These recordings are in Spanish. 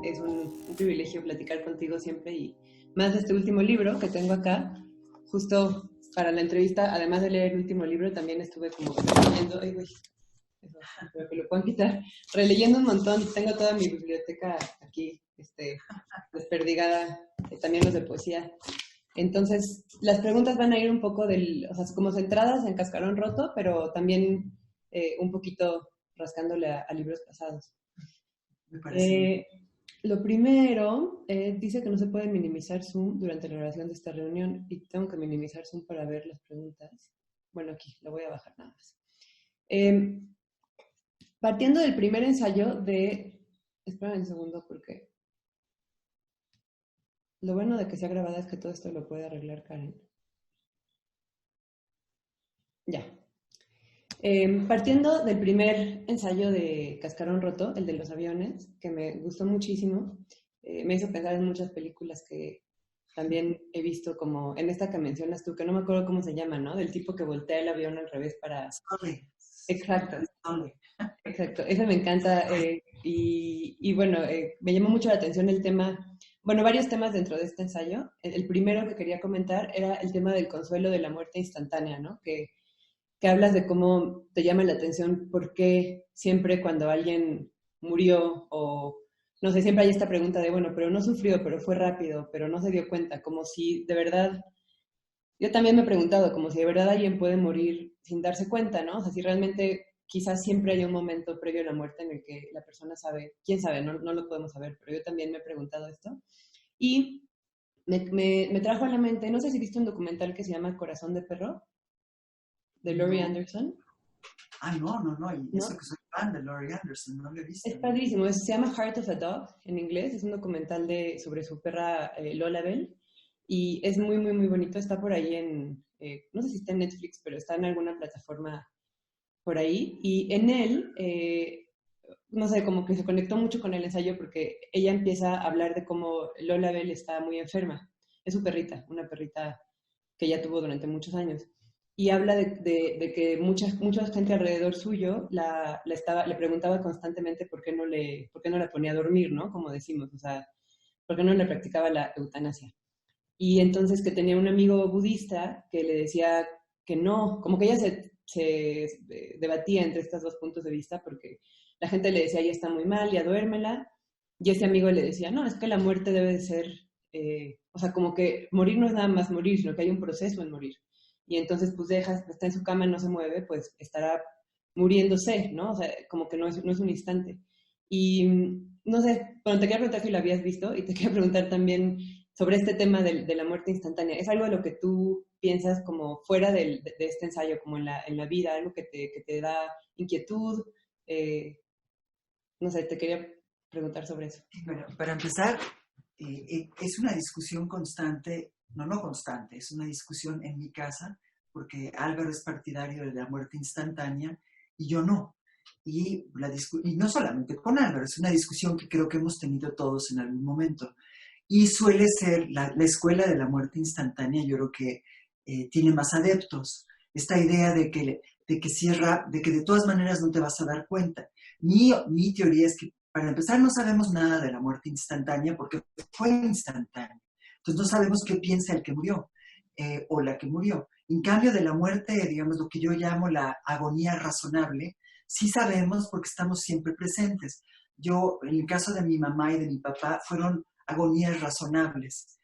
es un privilegio platicar contigo siempre y más de este último libro que tengo acá. Justo para la entrevista, además de leer el último libro, también estuve como releyendo, ay, güey, eso, espero que lo puedan quitar, releyendo un montón. Tengo toda mi biblioteca aquí, desperdigada, también los de poesía. Entonces, las preguntas van a ir un poco o sea, como centradas en Cascarón Roto, pero también un poquito rascándole a libros pasados. Me parece. Lo primero, dice que no se puede minimizar Zoom durante la grabación de esta reunión y tengo que minimizar Zoom para ver las preguntas. Bueno, aquí, lo voy a bajar nada más. Partiendo del primer ensayo de... Espera un segundo porque... Lo bueno de que sea grabada es que todo esto lo puede arreglar Karen. Ya. Partiendo del primer ensayo de Cascarón Roto, el de los aviones, que me gustó muchísimo, me hizo pensar en muchas películas que también he visto, como en esta que mencionas tú, que no me acuerdo cómo se llama, ¿no? Del tipo que voltea el avión al revés para... Sorry. Exacto. Sorry. Exacto, ese me encanta y bueno, me llamó mucho la atención el tema, bueno, varios temas dentro de este ensayo. El primero que quería comentar era el tema del consuelo de la muerte instantánea, ¿no? Que hablas de cómo te llama la atención por qué siempre cuando alguien murió o, no sé, siempre hay esta pregunta de, bueno, pero no sufrió, pero fue rápido, pero no se dio cuenta, como si de verdad, yo también me he preguntado, como si de verdad alguien puede morir sin darse cuenta, ¿no? O sea, si realmente quizás siempre hay un momento previo a la muerte en el que la persona sabe, quién sabe, no lo podemos saber, pero yo también me he preguntado esto. Y me trajo a la mente, no sé si viste un documental que se llama Corazón de Perro, de Laurie Anderson. Ah, no, y ¿No? eso que soy fan de Laurie Anderson, no lo he visto. Es padrísimo, se llama Heart of a Dog en inglés, es un documental sobre su perra Lola Bell y es muy, muy, muy bonito, está por ahí no sé si está en Netflix, pero está en alguna plataforma por ahí y en él, no sé, como que se conectó mucho con el ensayo porque ella empieza a hablar de cómo Lola Bell está muy enferma, es su perrita, una perrita que ella tuvo durante muchos años y habla de que mucha gente alrededor suyo le preguntaba constantemente por qué no la ponía a dormir, ¿no? Como decimos, o sea, por qué no le practicaba la eutanasia. Y entonces que tenía un amigo budista que le decía que no, como que ella se debatía entre estos dos puntos de vista porque la gente le decía, ya está muy mal, ya duérmela, y ese amigo le decía, no, es que la muerte debe de ser, o sea, como que morir no es nada más morir, sino que hay un proceso en morir y entonces pues está en su cama, no se mueve, pues estará muriéndose, ¿no? O sea, como que no es un instante. Y no sé, bueno, te quería preguntar si lo habías visto y te quería preguntar también sobre este tema de la muerte instantánea. ¿Es algo de lo que tú piensas como fuera de este ensayo, como en la vida, algo que te da inquietud? No sé, te quería preguntar sobre eso. Bueno, para empezar, es una discusión constante, no constante, es una discusión en mi casa, porque Álvaro es partidario de la muerte instantánea y yo no. Y no solamente con Álvaro, es una discusión que creo que hemos tenido todos en algún momento. Y suele ser la escuela de la muerte instantánea, yo creo que tiene más adeptos. Esta idea de que de todas maneras no te vas a dar cuenta. Mi teoría es que, para empezar, no sabemos nada de la muerte instantánea porque fue instantánea. Entonces no sabemos qué piensa el que murió o la que murió. En cambio, de la muerte, digamos, lo que yo llamo la agonía razonable, sí sabemos porque estamos siempre presentes. Yo, en el caso de mi mamá y de mi papá, fueron agonías razonables.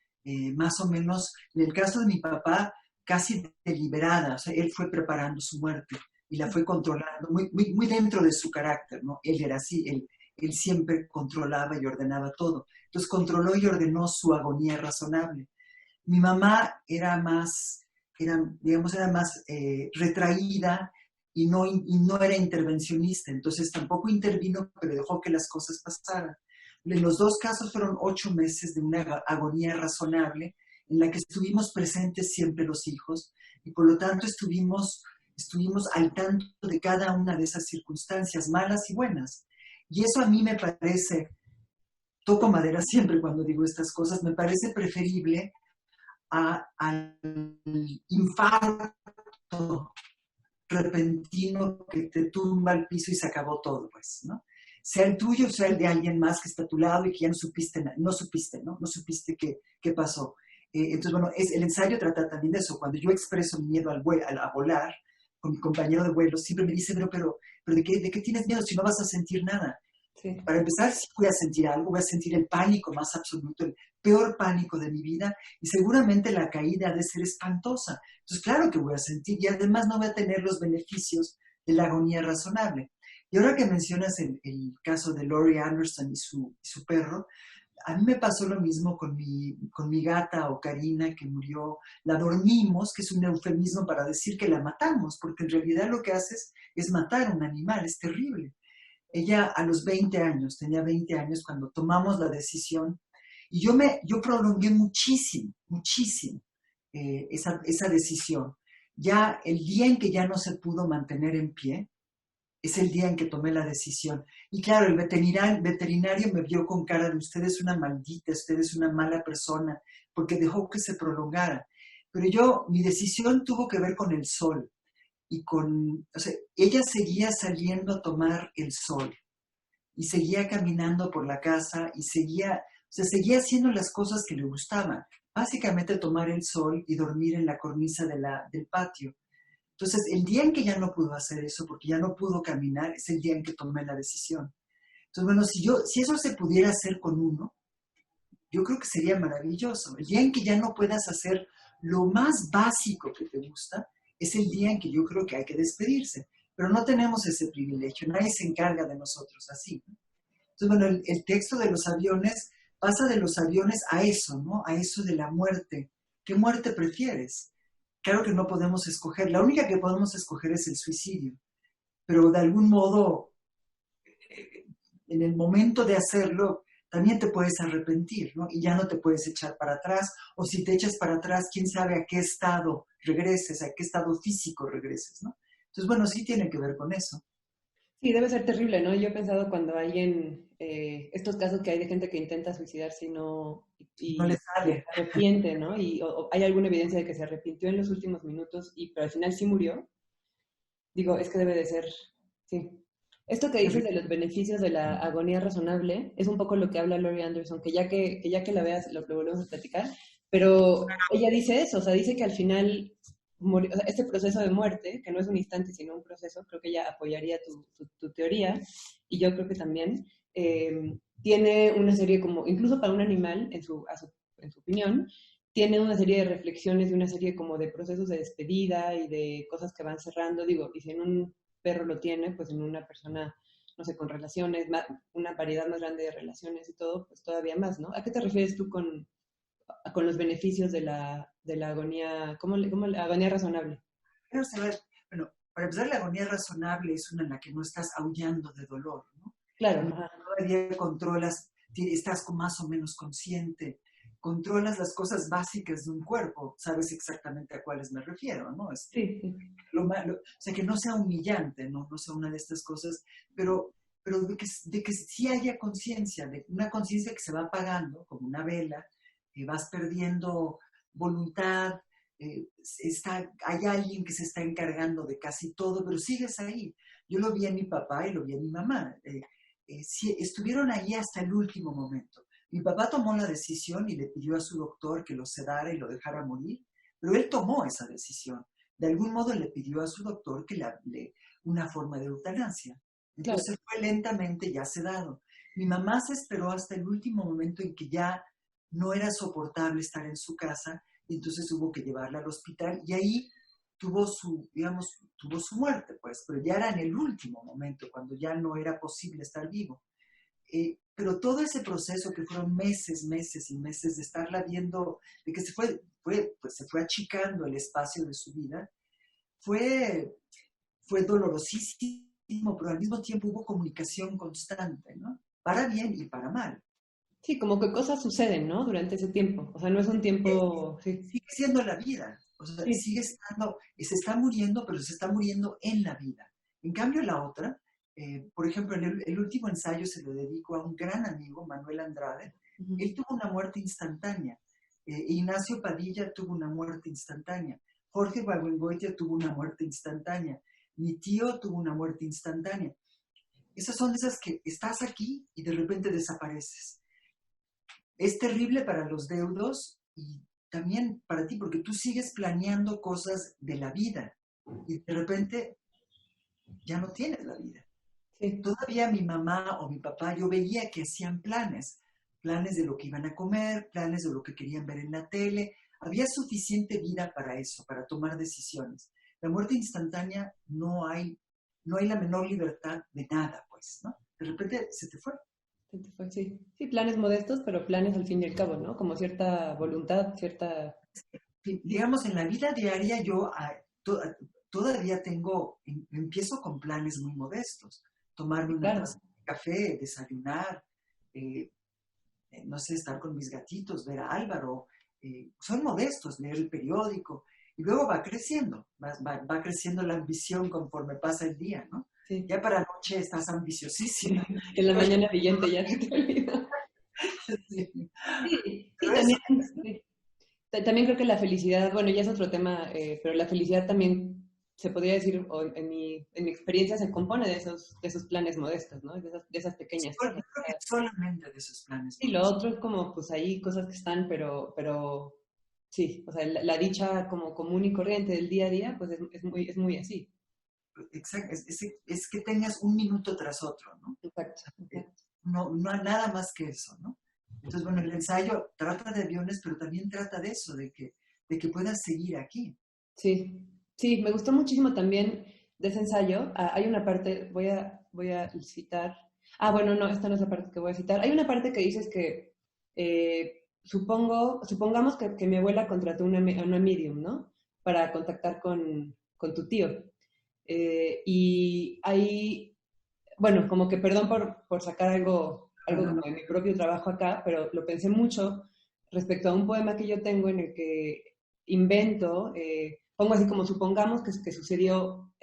Más o menos, en el caso de mi papá, casi deliberada, o sea, él fue preparando su muerte y la fue controlando, muy dentro de su carácter, ¿no? Él era así, él siempre controlaba y ordenaba todo. Entonces controló y ordenó su agonía razonable. Mi mamá digamos, era más retraída y no era intervencionista, entonces tampoco intervino, pero dejó que las cosas pasaran. En los dos casos fueron 8 meses de una agonía razonable en la que estuvimos presentes siempre los hijos y por lo tanto estuvimos al tanto de cada una de esas circunstancias, malas y buenas. Y eso a mí me parece, toco madera siempre cuando digo estas cosas, me parece preferible al infarto repentino que te tumba al piso y se acabó todo, pues, ¿no? sea el tuyo, sea el de alguien más que está a tu lado y que ya no supiste, ¿no? No supiste qué pasó. Entonces, bueno, el ensayo trata también de eso. Cuando yo expreso mi miedo a volar con mi compañero de vuelo, siempre me dice, pero ¿de qué tienes miedo si no vas a sentir nada? Sí. Para empezar, sí voy a sentir algo, voy a sentir el pánico más absoluto, el peor pánico de mi vida, y seguramente la caída ha de ser espantosa. Entonces, claro que voy a sentir, y además no voy a tener los beneficios de la agonía razonable. Y ahora que mencionas el caso de Laurie Anderson y su perro, a mí me pasó lo mismo con mi gata Ocarina, que murió. La dormimos, que es un eufemismo para decir que la matamos, porque en realidad lo que haces es matar a un animal, es terrible. Ella a los 20 años, tenía 20 años cuando tomamos la decisión, y yo prolongué muchísimo esa decisión. Ya el día en que ya no se pudo mantener en pie, es el día en que tomé la decisión. Y claro, el veterinario me vio con cara de usted es una maldita, usted es una mala persona, porque dejó que se prolongara. Pero mi decisión tuvo que ver con el sol o sea, ella seguía saliendo a tomar el sol y seguía caminando por la casa y seguía haciendo las cosas que le gustaban. Básicamente tomar el sol y dormir en la cornisa del patio. Entonces, el día en que ya no pudo hacer eso, porque ya no pudo caminar, es el día en que tomé la decisión. Entonces, bueno, si eso se pudiera hacer con uno, yo creo que sería maravilloso. El día en que ya no puedas hacer lo más básico que te gusta, es el día en que yo creo que hay que despedirse. Pero no tenemos ese privilegio, nadie se encarga de nosotros así. Entonces, bueno, el texto de los aviones pasa de los aviones a eso, ¿no? A eso de la muerte. ¿Qué muerte prefieres? Claro que no podemos escoger, la única que podemos escoger es el suicidio, pero de algún modo, en el momento de hacerlo, también te puedes arrepentir, ¿no? Y ya no te puedes echar para atrás, o si te echas para atrás, quién sabe a qué estado regreses, a qué estado físico regreses, ¿no? Entonces, bueno, sí tiene que ver con eso. Sí, debe ser terrible, ¿no? Yo he pensado cuando hay en estos casos que hay de gente que intenta suicidarse No le y sale. se arrepiente, ¿no? O hay alguna evidencia de que se arrepintió en los últimos minutos, pero al final sí murió. Digo, es que debe de ser, sí. Esto que dices de los beneficios de la agonía razonable es un poco lo que habla Laurie Anderson, que ya que la veas lo volvemos a platicar, pero ella dice eso, o sea, dice que al final o sea, este proceso de muerte, que no es un instante sino un proceso, creo que ella apoyaría tu teoría, y yo creo que también tiene una serie como, incluso para un animal, en su opinión, tiene una serie de reflexiones y una serie como de procesos de despedida y de cosas que van cerrando, digo, y si en un perro lo tiene, pues en una persona, no sé, con relaciones, una variedad más grande de relaciones y todo, pues todavía más, ¿no? ¿A qué te refieres tú con los beneficios de la agonía, cómo la agonía razonable? Quiero saber, bueno, para empezar, la agonía razonable es una en la que no estás aullando de dolor, ¿no? Claro, En la que ajá. todavía controlas, estás más o menos consciente, controlas las cosas básicas de un cuerpo, sabes exactamente a cuáles me refiero, ¿no? Sí, sí. O sea, que no sea humillante, ¿no? No sea una de estas cosas, pero de que sí haya conciencia, de una conciencia que se va apagando, como una vela, vas perdiendo voluntad, hay alguien que se está encargando de casi todo, pero sigues ahí. Yo lo vi en mi papá y lo vi en mi mamá. Sí, estuvieron ahí hasta el último momento. Mi papá tomó la decisión y le pidió a su doctor que lo sedara y lo dejara morir, pero él tomó esa decisión. De algún modo le pidió a su doctor que le hable una forma de eutanasia. Claro. Entonces fue lentamente ya sedado. Mi mamá se esperó hasta el último momento en que ya no era soportable estar en su casa y entonces hubo que llevarla al hospital y ahí tuvo su muerte, pues, pero ya era en el último momento, cuando ya no era posible estar vivo. Pero todo ese proceso que fueron meses, meses y meses de estarla viendo, de que pues se fue achicando el espacio de su vida, fue, fue dolorosísimo, pero al mismo tiempo hubo comunicación constante, ¿no? Para bien y para mal. Sí, como que cosas suceden, ¿no? Durante ese tiempo. O sea, no es un tiempo, sí, Sigue siendo la vida, o sea, sí, sigue estando, se está muriendo, pero se está muriendo en la vida. En cambio, la otra, por ejemplo, el último ensayo se lo dedico a un gran amigo, Manuel Andrade. ujú, Él tuvo una muerte instantánea. Ignacio Padilla tuvo una muerte instantánea. Jorge Babengoitia tuvo una muerte instantánea. Mi tío tuvo una muerte instantánea. Esas son esas que estás aquí y de repente desapareces. Es terrible para los deudos y también para ti, porque tú sigues planeando cosas de la vida y de repente ya no tienes la vida. Sí, Todavía mi mamá o mi papá, yo veía que hacían planes de lo que iban a comer, planes de lo que querían ver en la tele. Había suficiente vida para eso, para tomar decisiones. La muerte instantánea no hay la menor libertad de nada, pues, ¿no? De repente se te fue. sí. Sí, planes modestos, pero planes al fin y al cabo, ¿no? Como cierta voluntad, cierta... Sí, Digamos, en la vida diaria yo todavía empiezo con planes muy modestos. Tomarme sí, una claro. taza de café, desayunar, eh, no sé, estar con mis gatitos, ver a Álvaro. Son modestos, leer el periódico. Y luego va creciendo, va creciendo la ambición conforme pasa el día, ¿no? Sí. Ya para la noche estás ambiciosísima. En la mañana siguiente ya se te olvidó. Sí. Sí, sí, Pero eso, también, sí. También creo que la felicidad, bueno, ya es otro tema, pero la felicidad también se podría decir, o en mi experiencia, se compone de esos planes modestos, ¿no? De esas pequeñas yo cosas. creo que solamente de esos planes Y lo modestos. otro es como, pues ahí cosas que están, pero sí, o sea, la dicha como común y corriente del día a día, pues es muy así. Exacto, es que tengas un minuto tras otro, ¿no? Exacto, Eh, exacto. no nada más que eso, ¿no? Entonces, bueno, el ensayo trata de aviones, pero también trata de eso, de que puedas seguir aquí. Sí, sí, me gustó muchísimo también de ese ensayo. Ah, hay una parte, voy a citar. Ah, bueno, no, esta no es la parte que voy a citar. Hay una parte que dices que supongamos que mi abuela contrató una medium, ¿no? Para contactar con tu tío. Y ahí, bueno, como que perdón por sacar No, algo no, como no. de mi propio trabajo acá, pero lo pensé mucho respecto a un poema que yo tengo en el que invento, pongo así como supongamos que sucedió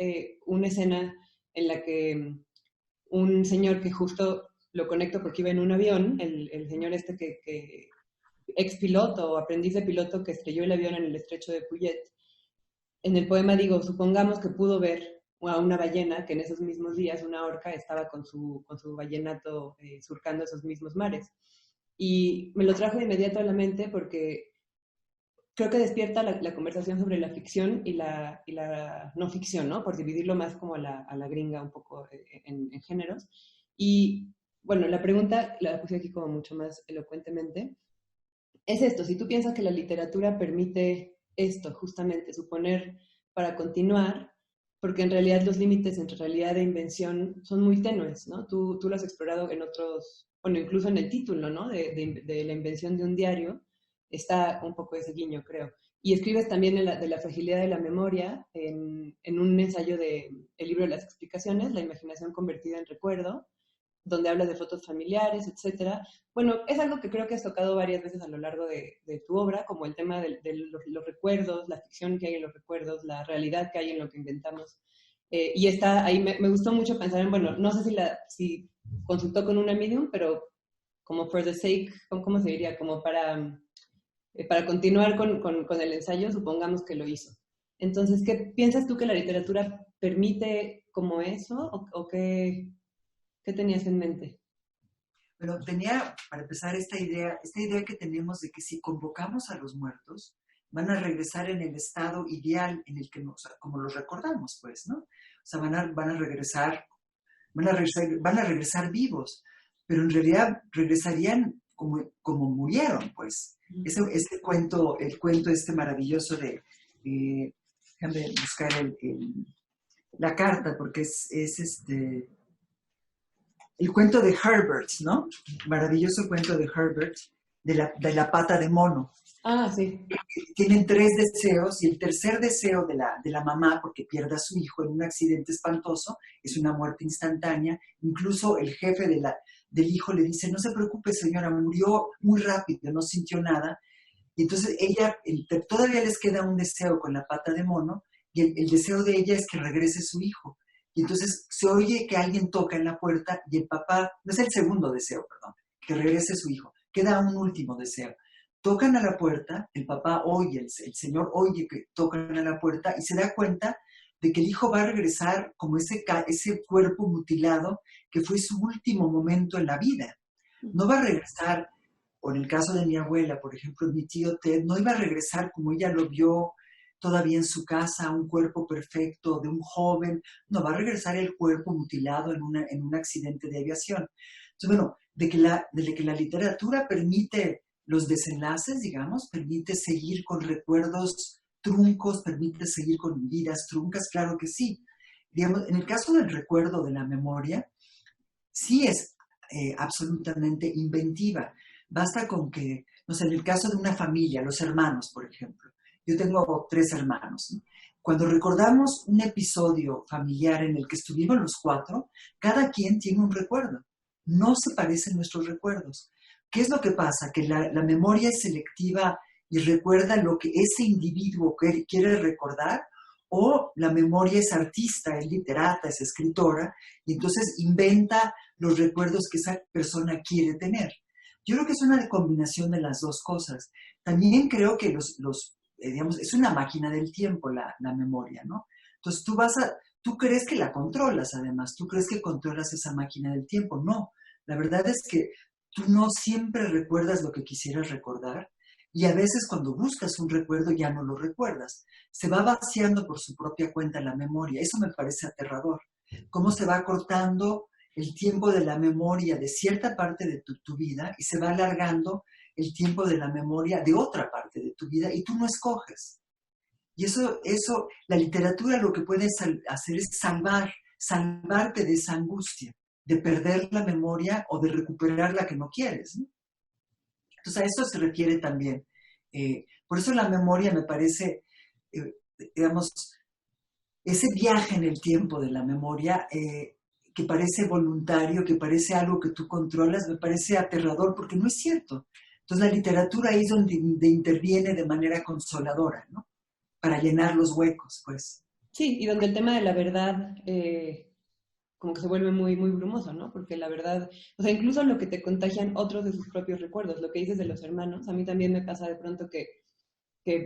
una escena en la que un señor que justo lo conecto porque iba en un avión, el señor este que ex piloto o aprendiz de piloto que estrelló el avión en el estrecho de Puget, en el poema digo, supongamos que pudo ver a una ballena que en esos mismos días una orca estaba con su ballenato surcando esos mismos mares. Y me lo trajo de inmediato a la mente porque creo que despierta la conversación sobre la ficción y la no ficción, ¿no? Por dividirlo más como a la gringa un poco en géneros. Y bueno, la pregunta la puse aquí como mucho más elocuentemente. Es esto, si tú piensas que la literatura permite esto, justamente, suponer para continuar, porque en realidad los límites entre realidad e invención son muy tenues, ¿no? Tú lo has explorado en otros, bueno, incluso en el título, ¿no? De la invención de un diario, está un poco ese guiño, creo. Y escribes también de la fragilidad de la memoria en un ensayo de el libro de las explicaciones, la imaginación convertida en recuerdo, donde hablas de fotos familiares, etcétera. Bueno, es algo que creo que has tocado varias veces a lo largo de tu obra, como el tema de los recuerdos, la ficción que hay en los recuerdos, la realidad que hay en lo que inventamos. Y está ahí, me gustó mucho pensar en, bueno, no sé si consultó con una medium, pero como for the sake, ¿cómo se diría? Como para continuar con el ensayo, supongamos que lo hizo. Entonces, ¿qué piensas tú que la literatura permite como eso o qué tenías en mente? Pero para empezar, esta idea que tenemos de que si convocamos a los muertos, van a regresar en el estado ideal en el que como los recordamos, pues, ¿no? O sea, van a regresar vivos, pero en realidad regresarían como murieron, pues. Ese cuento, el cuento este maravilloso déjame buscar la carta, porque es el cuento de Herbert, ¿no? Maravilloso cuento de Herbert, de la pata de mono. Ah, sí. Tienen tres deseos y el tercer deseo de la mamá, porque pierde a su hijo en un accidente espantoso, es una muerte instantánea. Incluso el jefe del hijo le dice, no se preocupe señora, murió muy rápido, no sintió nada. Y entonces todavía les queda un deseo con la pata de mono y el deseo de ella es que regrese su hijo. Y entonces se oye que alguien toca en la puerta y el papá, no es el segundo deseo, perdón, que regrese su hijo. Queda un último deseo. Tocan a la puerta, el papá oye, el señor oye que tocan a la puerta y se da cuenta de que el hijo va a regresar como ese cuerpo mutilado que fue su último momento en la vida. No va a regresar, o en el caso de mi abuela, por ejemplo, mi tío Ted, no iba a regresar como ella lo vio todavía en su casa, un cuerpo perfecto de un joven, no, va a regresar el cuerpo mutilado en un accidente de aviación. Entonces, bueno, de que la literatura permite los desenlaces, digamos, permite seguir con recuerdos truncos, permite seguir con vidas truncas, claro que sí. Digamos, en el caso del recuerdo de la memoria, sí es absolutamente inventiva. Basta con que, no sé, en el caso de una familia, los hermanos, por ejemplo. Yo tengo 3 hermanos, ¿no? Cuando recordamos un episodio familiar en el que estuvimos los 4, cada quien tiene un recuerdo. No se parecen nuestros recuerdos. ¿Qué es lo que pasa? Que la memoria es selectiva y recuerda lo que ese individuo quiere recordar, o la memoria es artista, es literata, es escritora, y entonces inventa los recuerdos que esa persona quiere tener. Yo creo que es una combinación de las dos cosas. También creo que digamos, es una máquina del tiempo la memoria, ¿no? Entonces tú crees que la controlas, además, tú crees que controlas esa máquina del tiempo. No, la verdad es que tú no siempre recuerdas lo que quisieras recordar, y a veces cuando buscas un recuerdo ya no lo recuerdas. Se va vaciando por su propia cuenta la memoria. Eso me parece aterrador. Cómo se va cortando el tiempo de la memoria de cierta parte de tu vida y se va alargando el tiempo de la memoria de otra parte de tu vida y tú no escoges. Y eso la literatura lo que puede hacer es salvarte de esa angustia, de perder la memoria o de recuperar la que no quieres, ¿no? Entonces a eso se refiere también. Por eso la memoria me parece, digamos, ese viaje en el tiempo de la memoria, que parece voluntario, que parece algo que tú controlas, me parece aterrador porque no es cierto. Entonces la literatura ahí es donde interviene de manera consoladora, ¿no? Para llenar los huecos, pues. Sí, y donde el tema de la verdad como que se vuelve muy, muy brumoso, ¿no? Porque la verdad, o sea, incluso lo que te contagian otros de sus propios recuerdos, lo que dices de los hermanos, a mí también me pasa de pronto que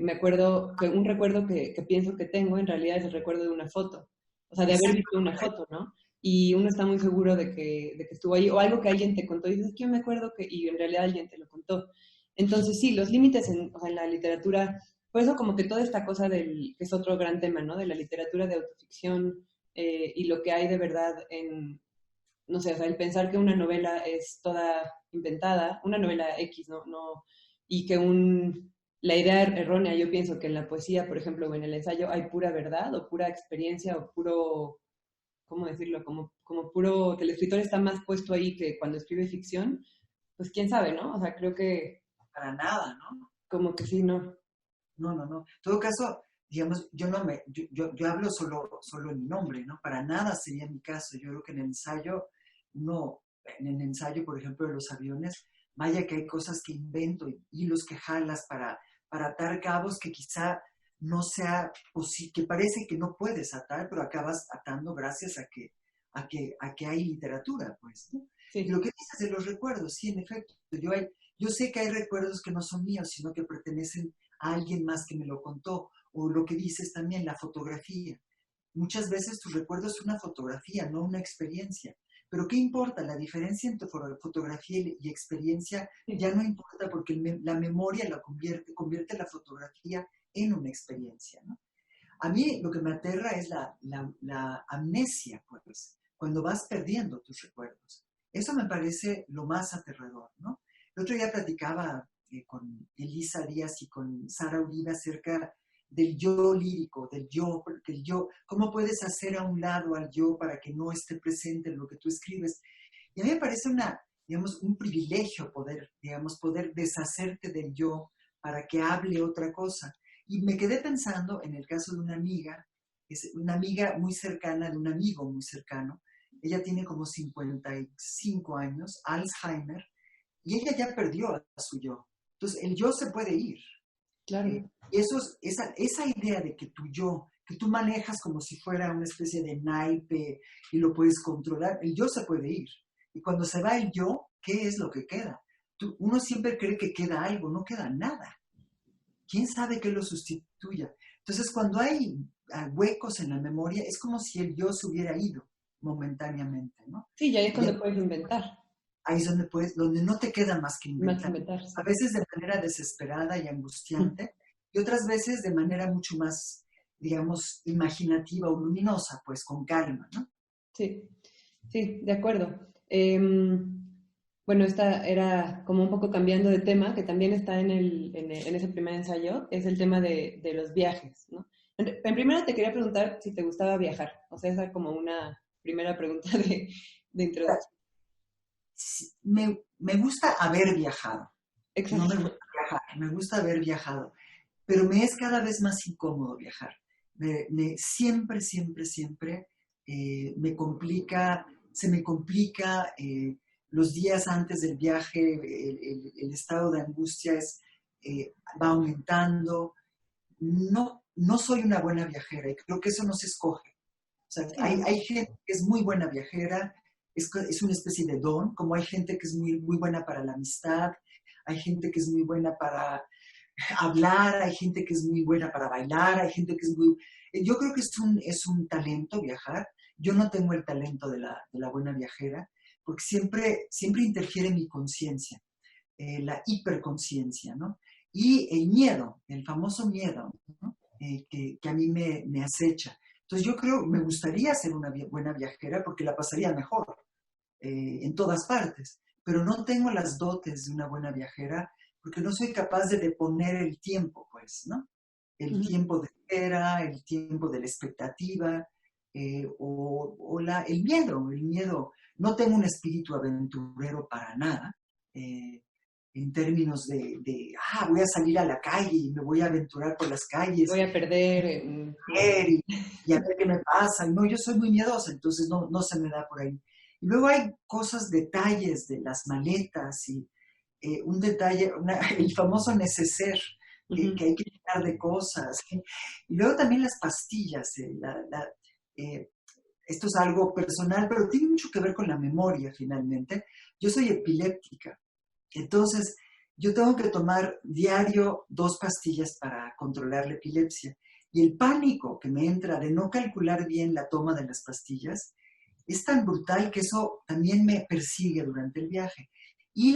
me acuerdo, que un recuerdo que pienso que tengo en realidad es el recuerdo de una foto, o sea, de haber Exacto. visto una foto, ¿no? Y uno está muy seguro de que estuvo ahí, o algo que alguien te contó y dices, que yo me acuerdo que, y en realidad alguien te lo contó. Entonces, sí, los límites o sea, en la literatura, por eso como que toda esta cosa que es otro gran tema, ¿no? De la literatura de autoficción y lo que hay de verdad en, no sé, o sea, el pensar que una novela es toda inventada, una novela X, ¿no? No, y que la idea errónea, yo pienso que en la poesía, por ejemplo, o en el ensayo hay pura verdad o pura experiencia o puro, ¿cómo decirlo? Como puro, que el escritor está más puesto ahí que cuando escribe ficción, pues quién sabe, ¿no? O sea, creo que Para nada, ¿no? como que sí, ¿no? No, no, no. En todo caso, digamos, yo hablo solo en mi nombre, ¿no? Para nada sería mi caso. Yo creo que en el ensayo, en el ensayo, por ejemplo, de los aviones, vaya que hay cosas que invento, hilos que jalas para atar cabos que quizá no sea posible, que parece que no puedes atar, pero acabas atando gracias a que hay literatura, pues, ¿no? Y lo Sí, que dices de los recuerdos, sí, en efecto, yo sé que hay recuerdos que no son míos, sino que pertenecen a alguien más que me lo contó, o lo que dices también, la fotografía. Muchas veces tu recuerdo es una fotografía, no una experiencia. Pero ¿qué importa? La diferencia entre fotografía y experiencia sí, ya no importa porque la memoria convierte la fotografía en una experiencia, ¿no? A mí lo que me aterra es la amnesia, pues, cuando vas perdiendo tus recuerdos. Eso me parece lo más aterrador, ¿no? El otro día platicaba con Elisa Díaz y con Sara Uribe acerca del yo lírico, del yo, porque el yo, ¿cómo puedes hacer a un lado al yo para que no esté presente en lo que tú escribes? Y a mí me parece digamos, un privilegio poder deshacerte del yo para que hable otra cosa. Y me quedé pensando en el caso de es una amiga muy cercana, de un amigo muy cercano. Ella tiene como 55 años, Alzheimer, y ella ya perdió a su yo. Entonces, el yo se puede ir. claro. Y esa idea de que tu yo, que tú manejas como si fuera una especie de naipe y lo puedes controlar, el yo se puede ir. Y cuando se va el yo, ¿qué es lo que queda? Uno siempre cree que queda algo, no queda nada. ¿Quién sabe qué lo sustituya? Entonces, cuando hay huecos en la memoria, es como si el yo se hubiera ido momentáneamente, ¿no? Sí, y ahí es Y cuando puedes inventar, ahí es donde donde no te queda más que más que inventar. inventar, A sí. veces de manera desesperada y angustiante, y otras veces de manera mucho más, digamos, imaginativa o luminosa, pues con calma, ¿no? Sí, sí, de acuerdo. Bueno, esta era como un poco cambiando de tema, que también está en ese primer ensayo, es el tema de los viajes, ¿no? En primera te quería preguntar si te gustaba viajar, o sea, esa como una primera pregunta de introducción. Sí, me gusta haber viajado, no me Exacto. gusta viajar, me gusta haber viajado, pero me es cada vez más incómodo viajar. Siempre, siempre, siempre me complica, se me complica los días antes del viaje, el estado de angustia va aumentando. No, no soy una buena viajera y creo que eso no se escoge. O sea, Sí, ¿no? hay gente que es muy buena viajera, es una especie de don, como hay gente que es muy, muy buena para la amistad, hay gente que es muy buena para hablar, hay gente que es muy buena para bailar, hay gente que es muy... Yo creo que es un talento viajar. Yo no tengo el talento de la buena viajera, porque siempre, siempre interfiere mi conciencia, la hiperconciencia, ¿no? Y el miedo, el famoso miedo, ¿no? Que a mí me acecha. Entonces yo creo, me gustaría ser una buena viajera porque la pasaría mejor en todas partes, pero no tengo las dotes de una buena viajera porque no soy capaz de deponer el tiempo, pues, ¿no? El Ujú. tiempo de espera, el tiempo de la expectativa, el miedo, el miedo. No tengo un espíritu aventurero para nada, eh, en términos voy a salir a la calle y me voy a aventurar por las calles Voy a perder, ¿no? ver y a ver qué me pasa. No, yo soy muy miedosa, entonces no, no se me da por ahí. Y luego hay cosas, detalles de las maletas y un detalle, el famoso neceser, Ujú. que hay que quitar de cosas. Y luego también las pastillas. Eh, Esto es algo personal, pero tiene mucho que ver con la memoria finalmente. Yo soy epiléptica, entonces yo tengo que tomar diario 2 pastillas para controlar la epilepsia. Y el pánico que me entra de no calcular bien la toma de las pastillas es tan brutal que eso también me persigue durante el viaje. Y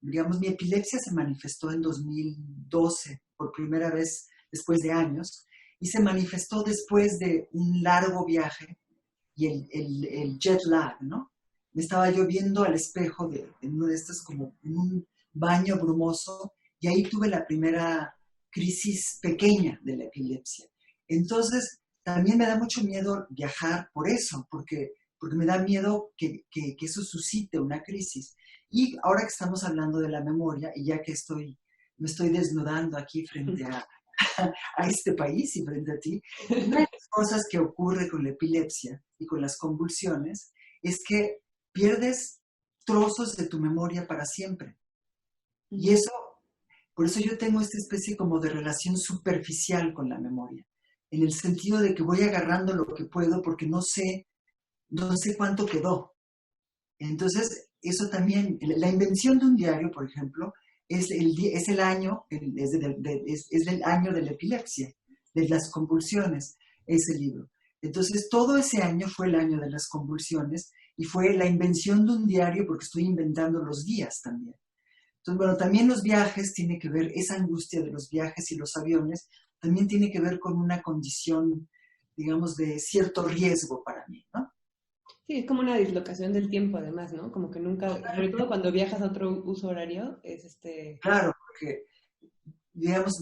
digamos, mi epilepsia se manifestó en 2012, por primera vez después de años, y se manifestó después de un largo viaje y el jet lag, ¿no? Me estaba yo viendo al espejo en uno de estos, como en un baño brumoso, y ahí tuve la primera crisis pequeña de la epilepsia. Entonces, también me da mucho miedo viajar por eso, porque me da miedo que eso suscite una crisis. Y ahora que estamos hablando de la memoria, y ya que me estoy desnudando aquí frente a este país y frente a ti, una de las cosas que ocurre con la epilepsia y con las convulsiones es que pierdes trozos de tu memoria para siempre. Y Ujú. por eso yo tengo esta especie como de relación superficial con la memoria, en el sentido de que voy agarrando lo que puedo porque no sé cuánto quedó. Entonces, eso también, la invención de un diario, por ejemplo, es el año, es del año de la epilepsia, de las convulsiones, ese libro. Entonces, todo ese año fue el año de las convulsiones y fue la invención de un diario porque estoy inventando los días también. Entonces, bueno, también los viajes tiene que ver, esa angustia de los viajes y los aviones, también tiene que ver con una condición, digamos, de cierto riesgo para mí, ¿no? Sí, es como una dislocación del tiempo además, ¿no? Como que nunca, sobre todo cuando viajas a otro uso horario, es Claro, porque digamos,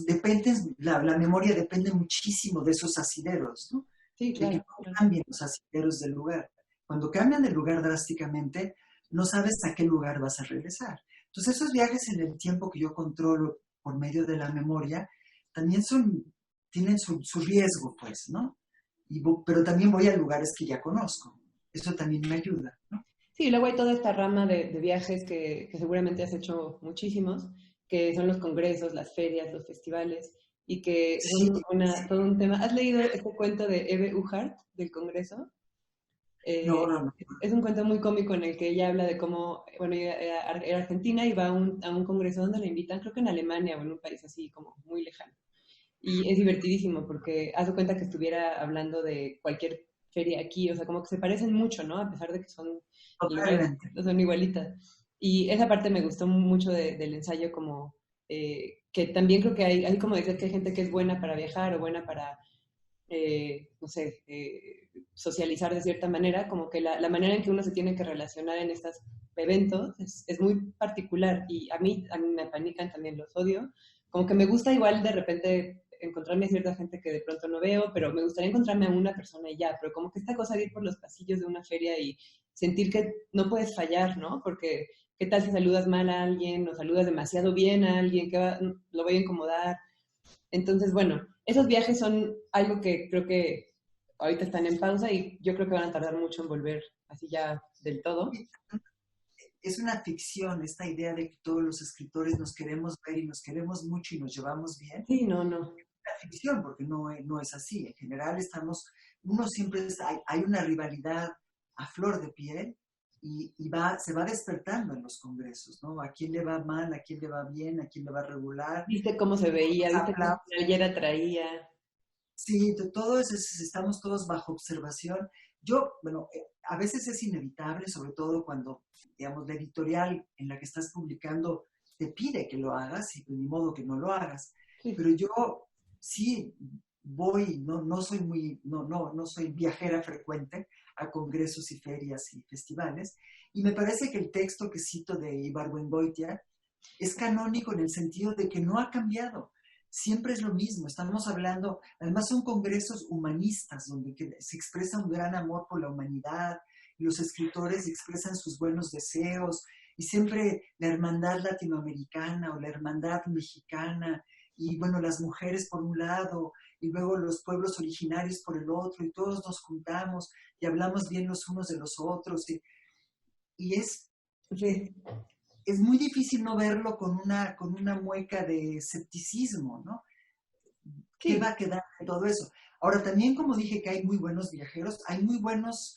la memoria depende muchísimo de esos asideros, ¿no? Sí, De que claro, no claro. cambien los asideros del lugar. Cuando cambian de lugar drásticamente, no sabes a qué lugar vas a regresar. Entonces, esos viajes en el tiempo que yo controlo por medio de la memoria, también tienen su riesgo, pues, ¿no? Pero también voy a lugares que ya conozco. Eso también me ayuda, ¿no? Sí, luego hay toda esta rama de viajes que seguramente has hecho muchísimos, que son los congresos, las ferias, los festivales, y que Sí, son todo un tema. ¿Has leído este cuento de Eve Uhart del Congreso? no, Eh, no, no. es un cuento muy cómico en el que ella habla de cómo, bueno, ella era argentina y va a un congreso donde la invitan, creo que en Alemania o en un país así como muy lejano. Y es divertidísimo porque haz de cuenta que estuviera hablando de cualquier feria aquí, o sea, como que se parecen mucho, ¿no? A pesar de que son igual, Totalmente. son igualitas. Y esa parte me gustó mucho del ensayo, como que también creo que hay como decir que hay gente que es buena para viajar o buena para no sé, socializar de cierta manera, como que la manera en que uno se tiene que relacionar en estos eventos es muy particular y a mí me panican, también los odio, como que me gusta igual de repente encontrarme a cierta gente que de pronto no veo, pero me gustaría encontrarme a una persona y ya, pero como que esta cosa de ir por los pasillos de una feria y sentir que no puedes fallar, ¿no? Porque qué tal si saludas mal a alguien o saludas demasiado bien a alguien, lo voy a incomodar. Entonces, bueno, esos viajes son algo que creo que ahorita están en pausa y yo creo que van a tardar mucho en volver así ya del todo. Es una ficción esta idea de que todos los escritores nos queremos ver y nos queremos mucho y nos llevamos bien. Sí, no, no. Una ficción, porque no es así. En general uno siempre hay una rivalidad a flor de piel se va despertando en los congresos, ¿no? A quién le va mal, a quién le va bien, a quién le va regular. Viste cómo se veía, viste qué playera traía. Sí, todo eso, estamos todos bajo observación. Bueno, a veces es inevitable, sobre todo cuando, digamos, la editorial en la que estás publicando te pide que lo hagas y pues, ni modo que no lo hagas. Sí. Pero yo sí voy, no soy viajera frecuente a congresos y ferias y festivales, y me parece que el texto que cito de Ibargüengoitia es canónico en el sentido de que no ha cambiado. Siempre es lo mismo, estamos hablando, además son congresos humanistas donde se expresa un gran amor por la humanidad, y los escritores expresan sus buenos deseos, y siempre la hermandad latinoamericana o la hermandad mexicana, y bueno, las mujeres por un lado, y luego los pueblos originarios por el otro, y todos nos juntamos y hablamos bien los unos de los otros, y Sí. es muy difícil no verlo con una mueca de escepticismo, ¿no? ¿Qué va Sí. a quedar de todo eso? Ahora, también como dije que hay muy buenos viajeros, hay muy buenos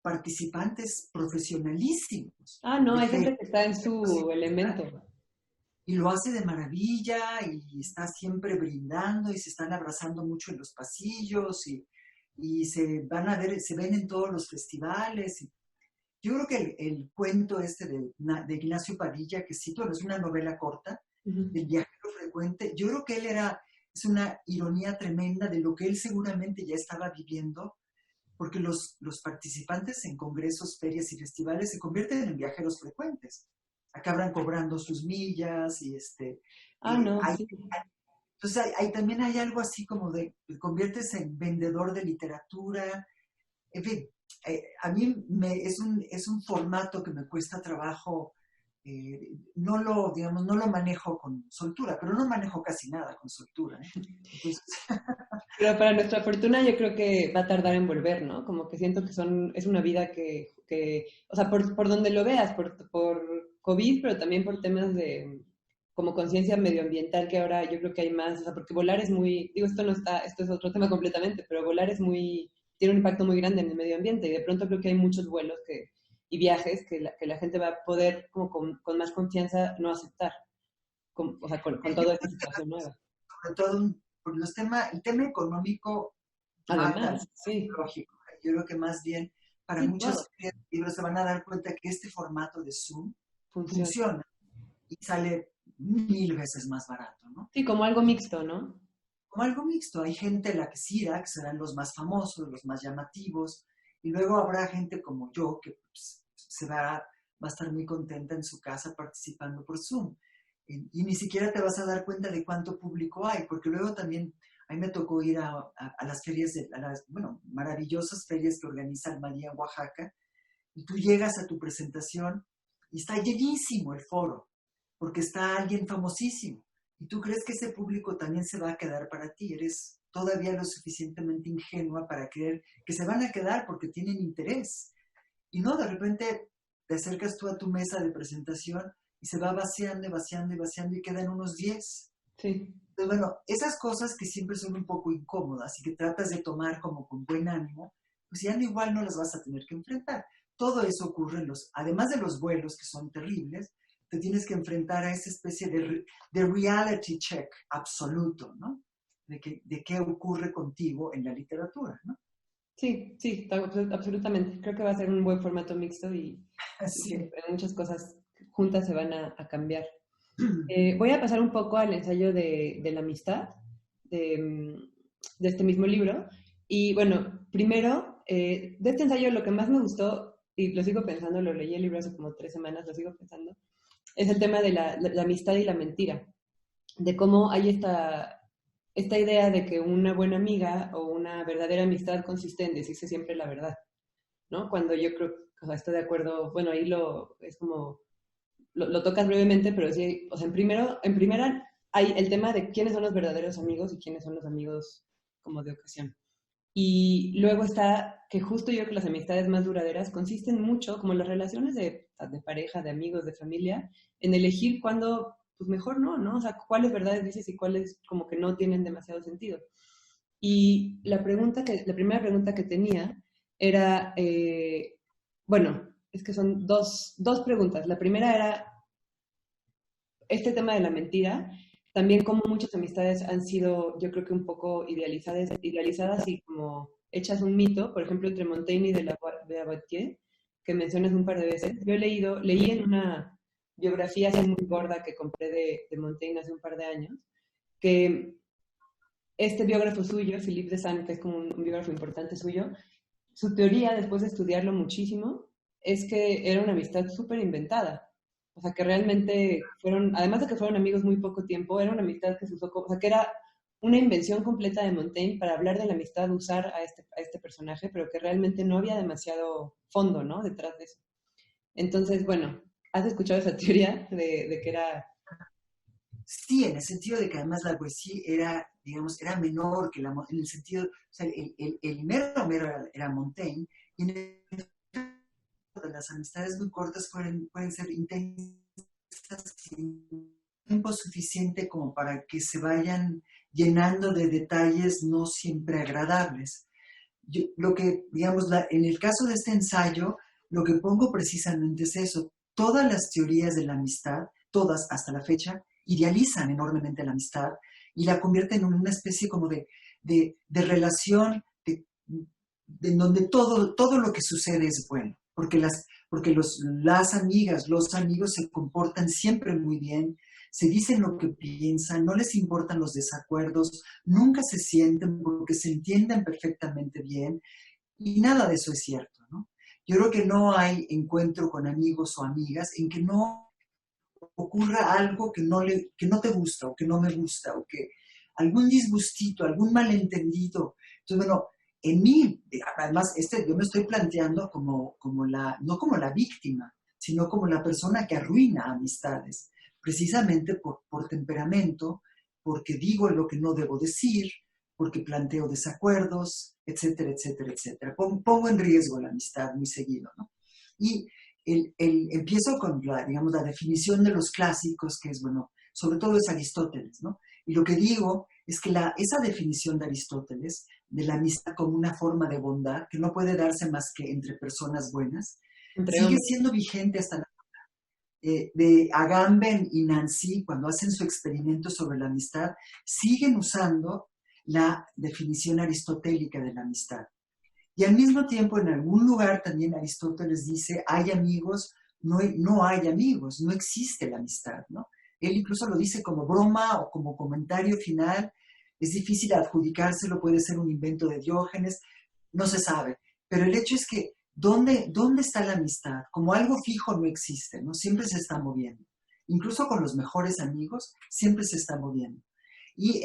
participantes profesionalísimos Ah, no, de hay fe gente que está en su elemento. y lo hace de maravilla y está siempre brindando y se están abrazando mucho en los pasillos y se van a ver, se ven en todos los festivales. Yo creo que el cuento este de Ignacio Padilla, que cito, no es una novela corta, Uh-huh. del viajero frecuente, yo creo que es una ironía tremenda de lo que él seguramente ya estaba viviendo, porque los participantes en congresos, ferias y festivales se convierten en viajeros frecuentes. Acaban cobrando sus millas y Ah, no, hay, sí. entonces también hay algo así como de, te conviertes en vendedor de literatura, en fin, a mí es un formato que me cuesta trabajo, digamos, no lo manejo con soltura, pero no manejo casi nada con soltura. ¿Eh? Entonces, Pero para nuestra fortuna yo creo que va a tardar en volver, ¿no? Como que siento que es una vida o sea, por donde lo veas, por COVID, pero también por temas de como conciencia medioambiental que ahora yo creo que hay más, o sea, porque volar es muy, digo, esto es otro tema completamente, pero volar tiene un impacto muy grande en el medio ambiente y de pronto creo que hay muchos vuelos y viajes que la gente va a poder como con más confianza no aceptar, o sea, con yo toda esta creo que situación nueva. sobre todo por el tema económico mata Además, sí, lógico. Yo creo que más bien para sí, muchos todo libros se van a dar cuenta que este formato de Zoom funciona. funciona y sale 1000 veces más barato, ¿no? Sí, como algo mixto, ¿no? Como algo mixto. Hay gente a la que sí da, que serán los más famosos, los más llamativos, y luego habrá gente como yo que pues, va a estar muy contenta en su casa participando por Zoom. Y ni siquiera te vas a dar cuenta de cuánto público hay, porque luego también a mí me tocó ir a las ferias, bueno, maravillosas ferias que organiza Almadía en Oaxaca, y tú llegas a tu presentación y está llenísimo el foro, porque está alguien famosísimo. Y tú crees que ese público también se va a quedar para ti. Eres todavía lo suficientemente ingenua para creer que se van a quedar porque tienen interés. Y no, de repente te acercas tú a tu mesa de presentación y se va vaciando, vaciando y vaciando y quedan unos 10. Sí. Entonces, bueno, esas cosas que siempre son un poco incómodas y que tratas de tomar como con buen ánimo, pues ya no, igual no las vas a tener que enfrentar. Todo eso ocurre además de los vuelos que son terribles, te tienes que enfrentar a esa especie de reality check absoluto, ¿no? de qué ocurre contigo en la literatura, ¿no? Sí, sí, absolutamente. Creo que va a ser un buen formato mixto y que Sí. muchas cosas juntas se van a cambiar. Voy a pasar un poco al ensayo de la amistad de este mismo libro. Y bueno, primero, de este ensayo lo que más me gustó, y lo sigo pensando, lo leí el libro hace como 3 semanas, lo sigo pensando, es el tema de la amistad y la mentira, de cómo hay esta idea de que una buena amiga o una verdadera amistad consiste en decirse siempre la verdad, ¿no? Cuando yo creo, o sea, estoy de acuerdo, bueno, ahí es como lo tocas brevemente, pero sí, o sea, en primera hay el tema de quiénes son los verdaderos amigos y quiénes son los amigos como de ocasión. Y luego está que justo yo creo que las amistades más duraderas consisten mucho, como las relaciones de pareja, de amigos, de familia, en elegir cuándo, pues mejor no, ¿no? O sea, cuáles verdades dices y cuáles como que no tienen demasiado sentido. Y la primera pregunta que tenía era, bueno, es que son dos preguntas. La primera era este tema de la mentira, también como muchas amistades han sido, yo creo que un poco idealizadas y como hechas un mito, por ejemplo, entre Montaigne y de Abatier, que mencionas un par de veces. Yo leí en una biografía así muy gorda que compré de Montaigne hace un par de años, que este biógrafo suyo, Philippe de Sand, que es como un biógrafo importante suyo, su teoría, después de estudiarlo muchísimo, es que era una amistad súper inventada. O sea, que realmente fueron, además de que fueron amigos muy poco tiempo, era una amistad que se usó, o sea, que era una invención completa de Montaigne para hablar de la amistad, usar a este personaje, pero que realmente no había demasiado fondo, ¿no? Detrás de eso. Entonces, bueno, ¿has escuchado esa teoría de que era... Sí, en el sentido de que además la poesía era, digamos, era menor que en el sentido, o sea, el mero era Montaigne, y en el de las amistades muy cortas pueden ser intensas sin tiempo suficiente como para que se vayan llenando de detalles no siempre agradables. Lo que, digamos, en el caso de este ensayo, lo que pongo precisamente es eso. Todas las teorías de la amistad, todas hasta la fecha, idealizan enormemente la amistad y la convierten en una especie como de relación en donde todo lo que sucede es bueno, porque las amigas, los amigos se comportan siempre muy bien, se dicen lo que piensan, no les importan los desacuerdos, nunca se sienten porque se entienden perfectamente bien y nada de eso es cierto, ¿no? Yo creo que no hay encuentro con amigos o amigas en que no ocurra algo que no te gusta o que no me gusta o que algún disgustito, algún malentendido. Entonces, bueno, en mí, además, yo me estoy planteando no como la víctima, sino como la persona que arruina amistades, precisamente por temperamento, porque digo lo que no debo decir, porque planteo desacuerdos, etcétera, etcétera, etcétera. Pongo en riesgo la amistad muy seguido, ¿no? Y empiezo con digamos, la definición de los clásicos, que es, bueno, sobre todo es Aristóteles, ¿no? Y lo que digo es que esa definición de Aristóteles, de la amistad como una forma de bondad, que no puede darse más que entre personas buenas, Entre sigue hombres. siendo vigente hasta de Agamben y Nancy, cuando hacen su experimento sobre la amistad, siguen usando la definición aristotélica de la amistad. Y al mismo tiempo, en algún lugar también Aristóteles dice, hay amigos, no hay amigos, no existe la amistad, ¿no? Él incluso lo dice como broma o como comentario final, es difícil adjudicárselo, puede ser un invento de Diógenes, no se sabe. Pero el hecho es que, ¿dónde está la amistad? Como algo fijo no existe, ¿no? Siempre se está moviendo. Incluso con los mejores amigos, siempre se está moviendo. Y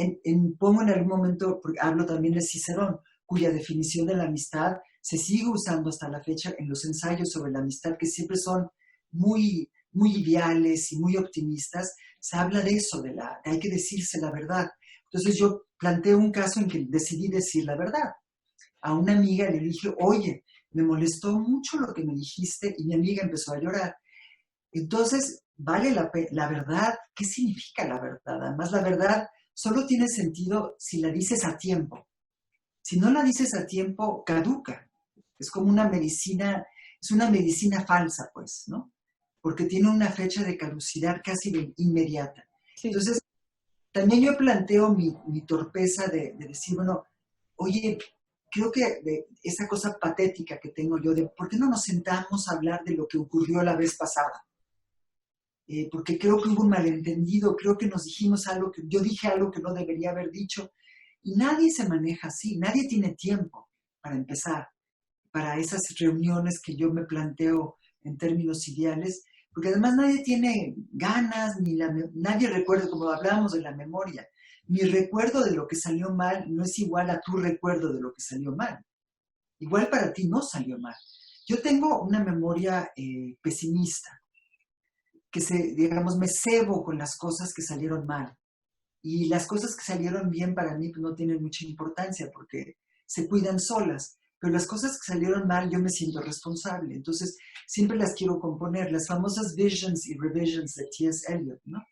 pongo en algún momento, porque hablo también de Cicerón, cuya definición de la amistad se sigue usando hasta la fecha en los ensayos sobre la amistad, que siempre son muy ideales y muy optimistas. Se habla de eso, de hay que decirse la verdad. Entonces yo planteo un caso en que decidí decir la verdad. A una amiga le dije, oye, me molestó mucho lo que me dijiste, y mi amiga empezó a llorar. Entonces, vale la verdad. ¿Qué significa la verdad? Además, la verdad solo tiene sentido si la dices a tiempo. Si no la dices a tiempo, caduca. Es como una medicina, es una medicina falsa, pues, ¿no? Porque tiene una fecha de caducidad casi inmediata. Sí. Entonces, también yo planteo mi torpeza de decir, bueno, oye, creo que de esa cosa patética que tengo yo de por qué no nos sentamos a hablar de lo que ocurrió la vez pasada. Porque creo que hubo un malentendido, creo que nos dijimos algo, que yo dije algo que no debería haber dicho, y nadie se maneja así, nadie tiene tiempo para empezar, para esas reuniones que yo me planteo en términos ideales, porque además nadie tiene ganas, nadie recuerda, como hablábamos de la memoria, mi recuerdo de lo que salió mal no es igual a tu recuerdo de lo que salió mal. Igual para ti no salió mal. Yo tengo una memoria pesimista, que digamos, me cebo con las cosas que salieron mal. Y las cosas que salieron bien para mí pues, no tienen mucha importancia porque se cuidan solas. Pero las cosas que salieron mal yo me siento responsable. Entonces siempre las quiero componer. Las famosas visions y revisions de T.S. Eliot, ¿no?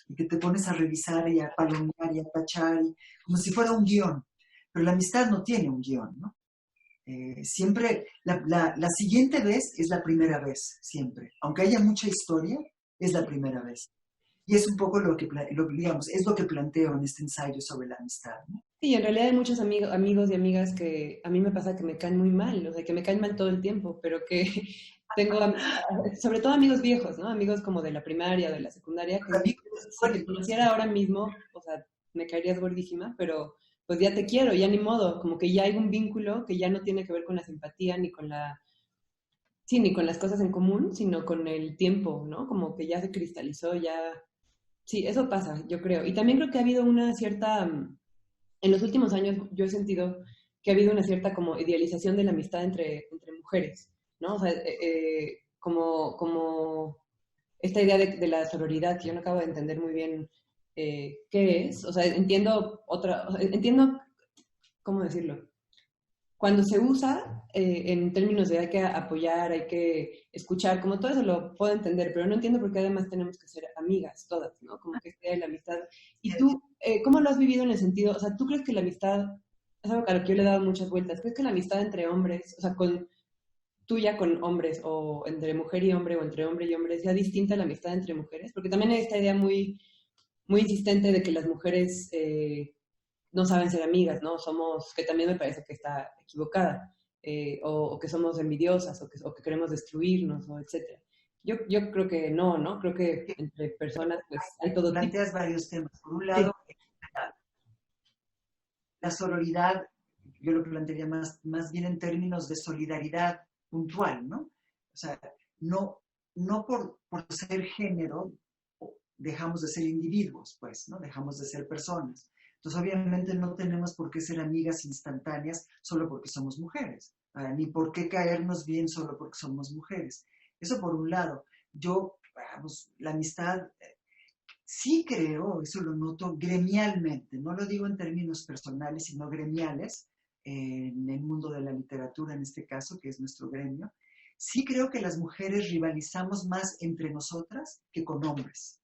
Y que te pones a revisar y a palomear y a tachar, como si fuera un guión. Pero la amistad no tiene un guión, ¿no? Siempre, la siguiente vez es la primera vez, siempre. Aunque haya mucha historia, es la primera vez. Y es un poco digamos, es lo que planteo en este ensayo sobre la amistad, ¿no? Sí, en realidad hay muchos amigos y amigas que a mí me pasa que me caen muy mal, o sea, que me caen mal todo el tiempo, pero que tengo, sobre todo amigos viejos, ¿no? Amigos como de la primaria, de la secundaria, que digo, si te conociera ahora mismo, o sea, me caerías gordísima, pero pues ya te quiero, ya ni modo, como que ya hay un vínculo que ya no tiene que ver con la simpatía ni con sí, ni con las cosas en común, sino con el tiempo, ¿no? Como que ya se cristalizó, ya, sí, eso pasa, yo creo. Y también creo que ha habido una cierta en los últimos años yo he sentido que ha habido una cierta como idealización de la amistad entre mujeres, ¿no? O sea, como esta idea de la sororidad que yo no acabo de entender muy bien qué es. O sea, entiendo, ¿cómo decirlo? Cuando se usa en términos de hay que apoyar, hay que escuchar, como todo eso lo puedo entender, pero no entiendo por qué además tenemos que ser amigas todas, ¿no? Como que sea la amistad. ¿Y tú, cómo lo has vivido en el sentido, o sea, tú crees que la amistad, es algo a lo que yo le he dado muchas vueltas, crees que la amistad entre hombres, o sea, tuya con hombres, o entre mujer y hombre, o entre hombre y hombre, sea distinta a la amistad entre mujeres? Porque también hay esta idea muy insistente de que las mujeres no saben ser amigas, ¿no? Que también me parece que está equivocada, o que somos envidiosas, o que queremos destruirnos, o etcétera. Yo creo que no, ¿no? Creo que entre personas, pues, hay todo tipo. Planteas varios temas. Por un Sí, lado, la sororidad, yo lo plantearía más bien en términos de solidaridad puntual, ¿no? O sea, no por ser género dejamos de ser individuos, pues, ¿no? Dejamos de ser personas. Entonces, obviamente no tenemos por qué ser amigas instantáneas solo porque somos mujeres, ni por qué caernos bien solo porque somos mujeres. Eso por un lado. Yo, vamos, la amistad sí creo, eso lo noto gremialmente, no lo digo en términos personales, sino gremiales, en el mundo de la literatura en este caso, que es nuestro gremio, sí creo que las mujeres rivalizamos más entre nosotras que con hombres.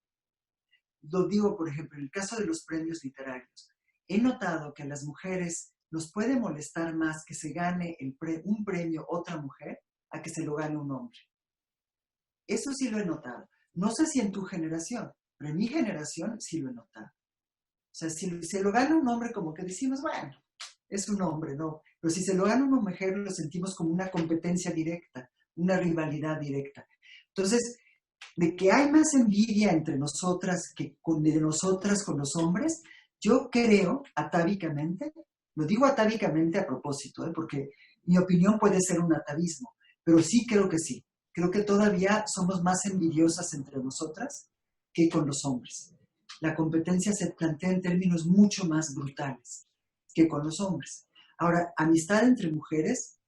Lo digo, por ejemplo, en el caso de los premios literarios. He notado que a las mujeres nos puede molestar más que se gane un premio otra mujer a que se lo gane un hombre. Eso sí lo he notado. No sé si en tu generación, pero en mi generación sí lo he notado. O sea, si se lo gana un hombre, como que decimos, bueno, es un hombre, ¿no? Pero si se lo gana una mujer, lo sentimos como una competencia directa, una rivalidad directa. Entonces, de que hay más envidia entre nosotras que de nosotras con los hombres, yo creo atávicamente, lo digo atávicamente a propósito, porque mi opinión puede ser un atavismo, pero sí creo que sí. Creo que todavía somos más envidiosas entre nosotras que con los hombres. La competencia se plantea en términos mucho más brutales que con los hombres. Ahora, amistad entre mujeres,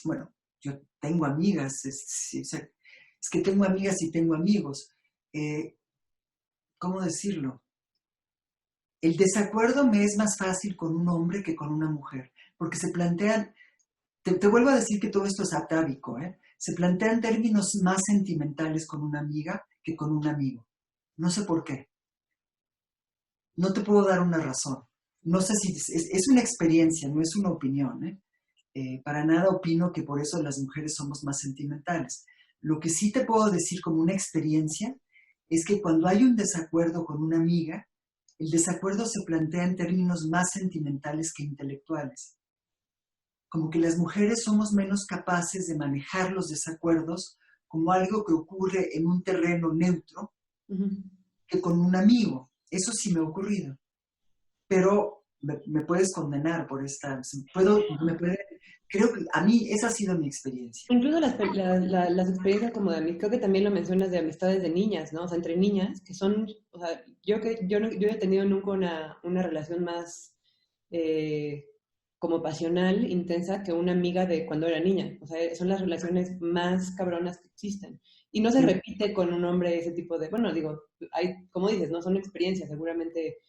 bueno, yo tengo amigas, es que tengo amigas y tengo amigos. ¿Cómo decirlo? El desacuerdo me es más fácil con un hombre que con una mujer, porque se plantean, te vuelvo a decir que todo esto es atávico, se plantean términos más sentimentales con una amiga que con un amigo. No sé por qué. No te puedo dar una razón. No sé si es una experiencia, no es una opinión. Para nada opino que por eso las mujeres somos más sentimentales. Lo que sí te puedo decir como una experiencia es que cuando hay un desacuerdo con una amiga, el desacuerdo se plantea en términos más sentimentales que intelectuales. Como que las mujeres somos menos capaces de manejar los desacuerdos como algo que ocurre en un terreno neutro que con un amigo. Eso sí me ha ocurrido. Pero me puedes condenar por esta... Creo que a mí esa ha sido mi experiencia. Incluso las experiencias como de amistad, creo que también lo mencionas de amistades de niñas, ¿no? O sea, entre niñas, que son, o sea, yo he tenido nunca una relación más como pasional, intensa, que una amiga de cuando era niña. O sea, son las relaciones más cabronas que existen. Y no se repite con un hombre ese tipo de, bueno, digo, hay, como dices, no son experiencias, seguramente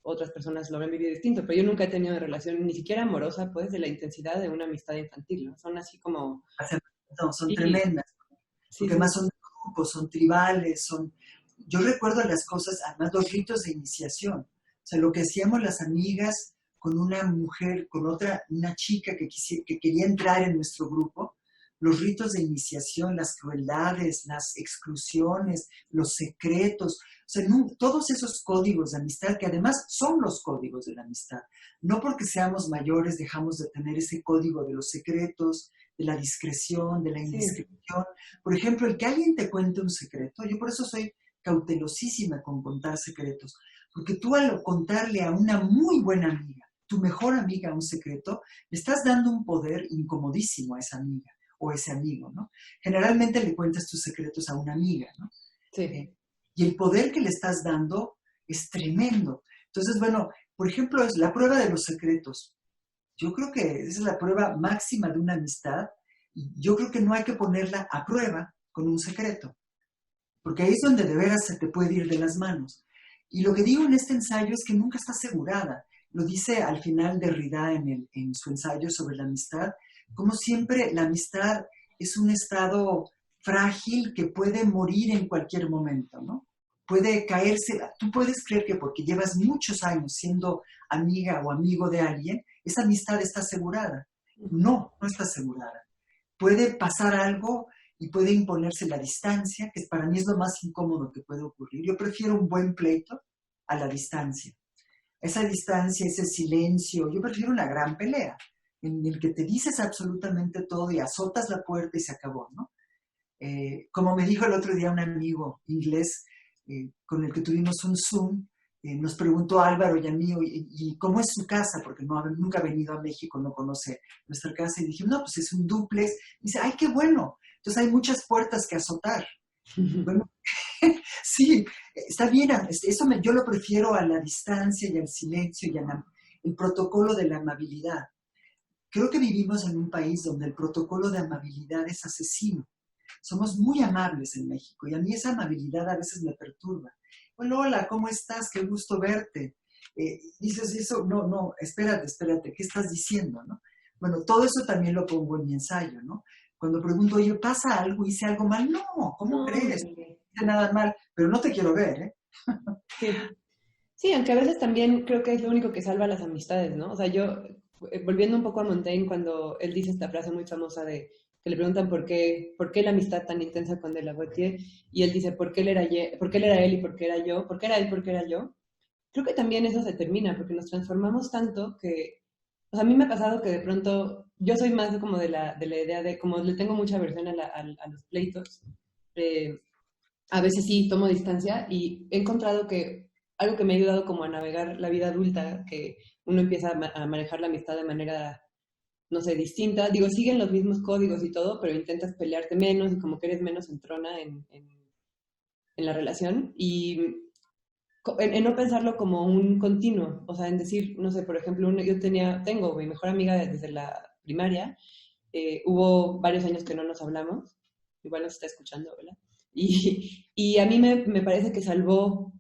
otras personas lo habrán vivido distinto, pero yo nunca he tenido relación ni siquiera amorosa, pues, de la intensidad de una amistad infantil, ¿no? Son así como... No, son Sí, tremendas, sí, porque sí. además son grupos, son tribales, son... Yo recuerdo las cosas, además los ritos de iniciación. O sea, lo que hacíamos las amigas con una mujer, con otra, una chica que quería entrar en nuestro grupo, los ritos de iniciación, las crueldades, las exclusiones, los secretos, o sea, todos esos códigos de amistad, que además son los códigos de la amistad. No porque seamos mayores dejamos de tener ese código de los secretos, de la discreción, de la Sí. indiscreción. Por ejemplo, el que alguien te cuente un secreto, yo por eso soy cautelosísima con contar secretos, porque tú al contarle a una muy buena amiga, tu mejor amiga, un secreto, le estás dando un poder incomodísimo a esa amiga o ese amigo, ¿no? Generalmente le cuentas tus secretos a una amiga, ¿no? Sí. Y el poder que le estás dando es tremendo. Entonces, bueno, por ejemplo, es la prueba de los secretos. Yo creo que esa es la prueba máxima de una amistad y yo creo que no hay que ponerla a prueba con un secreto, porque ahí es donde de veras se te puede ir de las manos. Y lo que digo en este ensayo es que nunca está asegurada. Lo dice al final Derrida en su ensayo sobre la amistad. Como siempre, la amistad es un estado frágil que puede morir en cualquier momento, ¿no? Puede caerse. Tú puedes creer que porque llevas muchos años siendo amiga o amigo de alguien, esa amistad está asegurada. No, no está asegurada. Puede pasar algo y puede imponerse la distancia, que para mí es lo más incómodo que puede ocurrir. Yo prefiero un buen pleito a la distancia. Esa distancia, ese silencio, yo prefiero una gran pelea, en el que te dices absolutamente todo y azotas la puerta y se acabó, ¿no? Como me dijo el otro día un amigo inglés con el que tuvimos un Zoom, nos preguntó Álvaro y a mí, ¿y cómo es su casa? Porque nunca ha venido a México, no conoce nuestra casa. Y dije, no, pues es un dúplex. Y dice, ¡ay, qué bueno! Entonces hay muchas puertas que azotar. Bueno, sí, está bien. Yo lo prefiero a la distancia y al silencio y el protocolo de la amabilidad. Creo que vivimos en un país donde el protocolo de amabilidad es asesino. Somos muy amables en México y a mí esa amabilidad a veces me perturba. Bueno, hola, ¿cómo estás? Qué gusto verte. Dices eso, no, espérate, ¿qué estás diciendo, no? Bueno, todo eso también lo pongo en mi ensayo, ¿no? Cuando pregunto, oye, ¿pasa algo? ¿Hice algo mal? No, ¿cómo No, crees? hombre. No hice nada mal, pero no te quiero ver, ¿eh? Sí. Sí, aunque a veces también creo que es lo único que salva las amistades, ¿no? O sea, yo, volviendo un poco a Montaigne, cuando él dice esta frase muy famosa de que le preguntan por qué la amistad tan intensa con de la Lavoisier, y él dice, por qué él era él y por qué era yo? ¿Por qué era él, por qué era yo? Creo que también eso se termina, porque nos transformamos tanto que, o sea, a mí me ha pasado que de pronto, yo soy más como de la idea de, como le tengo mucha aversión a los pleitos, eh, a veces sí tomo distancia y he encontrado que algo que me ha ayudado como a navegar la vida adulta, que uno empieza a manejar la amistad de manera, no sé, distinta. Digo, siguen los mismos códigos y todo, pero intentas pelearte menos y como que eres menos entrona en la relación y en no pensarlo como un continuo. O sea, en decir, no sé, por ejemplo, tengo mi mejor amiga desde la primaria. Hubo varios años que no nos hablamos, igual nos está escuchando, ¿verdad? Y a mí me parece que salvó,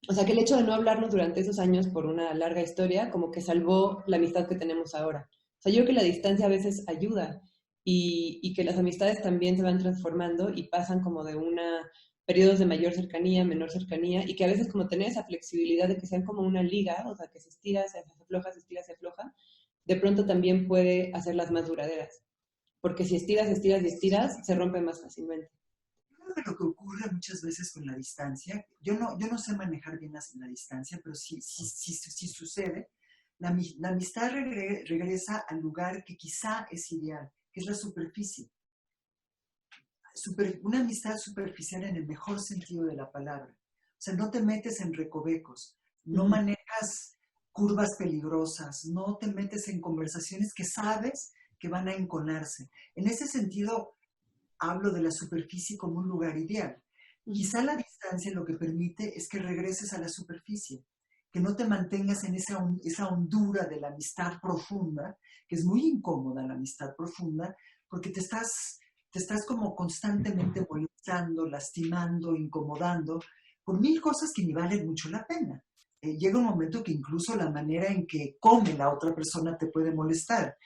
o sea, que el hecho de no hablarnos durante esos años por una larga historia, como que salvó la amistad que tenemos ahora. O sea, yo creo que la distancia a veces ayuda y que las amistades también se van transformando y pasan como de una periodos de mayor cercanía, menor cercanía, y que a veces como tener esa flexibilidad de que sean como una liga, o sea, que se estira, se afloja, se estira, se afloja, de pronto también puede hacerlas más duraderas. Porque si estiras, estiras y estiras, se rompe más fácilmente. creo que lo que ocurre muchas veces con la distancia, yo no sé manejar bien la distancia, pero sí sucede, la amistad regresa al lugar que quizá es ideal, que es la superficie. Una amistad superficial en el mejor sentido de la palabra. O sea, no te metes en recovecos, no manejas curvas peligrosas, no te metes en conversaciones que sabes que van a enconarse. En ese sentido, hablo de la superficie como un lugar ideal. Quizá la distancia lo que permite es que regreses a la superficie, que no te mantengas en esa hondura de la amistad profunda, que es muy incómoda la amistad profunda, porque te estás como constantemente molestando, lastimando, incomodando, por mil cosas que ni valen mucho la pena. Llega un momento que incluso la manera en que come la otra persona te puede molestar,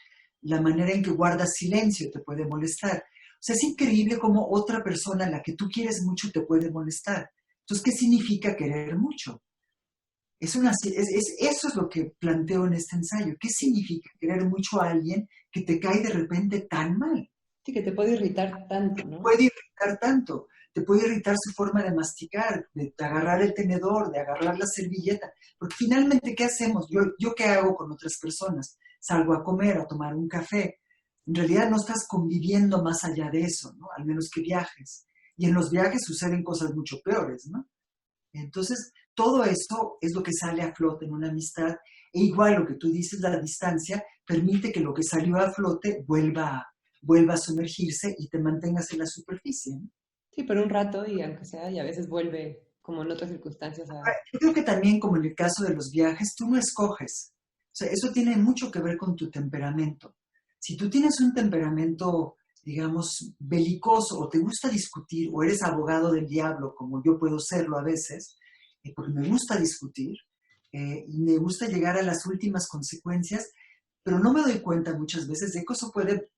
la manera en que guardas silencio te puede molestar. O sea, es increíble cómo otra persona a la que tú quieres mucho te puede molestar. Entonces, ¿qué significa querer mucho? Eso es lo que planteo en este ensayo. ¿Qué significa querer mucho a alguien que te cae de repente tan mal? Sí, que te puede irritar tanto, ¿no? Puede irritar tanto. Te puede irritar su forma de masticar, de agarrar el tenedor, de agarrar la servilleta. Porque finalmente, ¿qué hacemos? ¿Yo qué hago con otras personas? Salgo a comer, a tomar un café. En realidad no estás conviviendo más allá de eso, ¿no? Al menos que viajes. Y en los viajes suceden cosas mucho peores, ¿no? Entonces, todo eso es lo que sale a flote en una amistad. E igual lo que tú dices, la distancia permite que lo que salió a flote vuelva a sumergirse y te mantengas en la superficie, ¿no? Sí, por un rato y aunque sea, y a veces vuelve, como en otras circunstancias, a... Yo creo que también, como en el caso de los viajes, tú no escoges. O sea, eso tiene mucho que ver con tu temperamento. Si tú tienes un temperamento, digamos, belicoso, o te gusta discutir, o eres abogado del diablo, como yo puedo serlo a veces, porque me gusta discutir, y me gusta llegar a las últimas consecuencias, pero no me doy cuenta muchas veces de que eso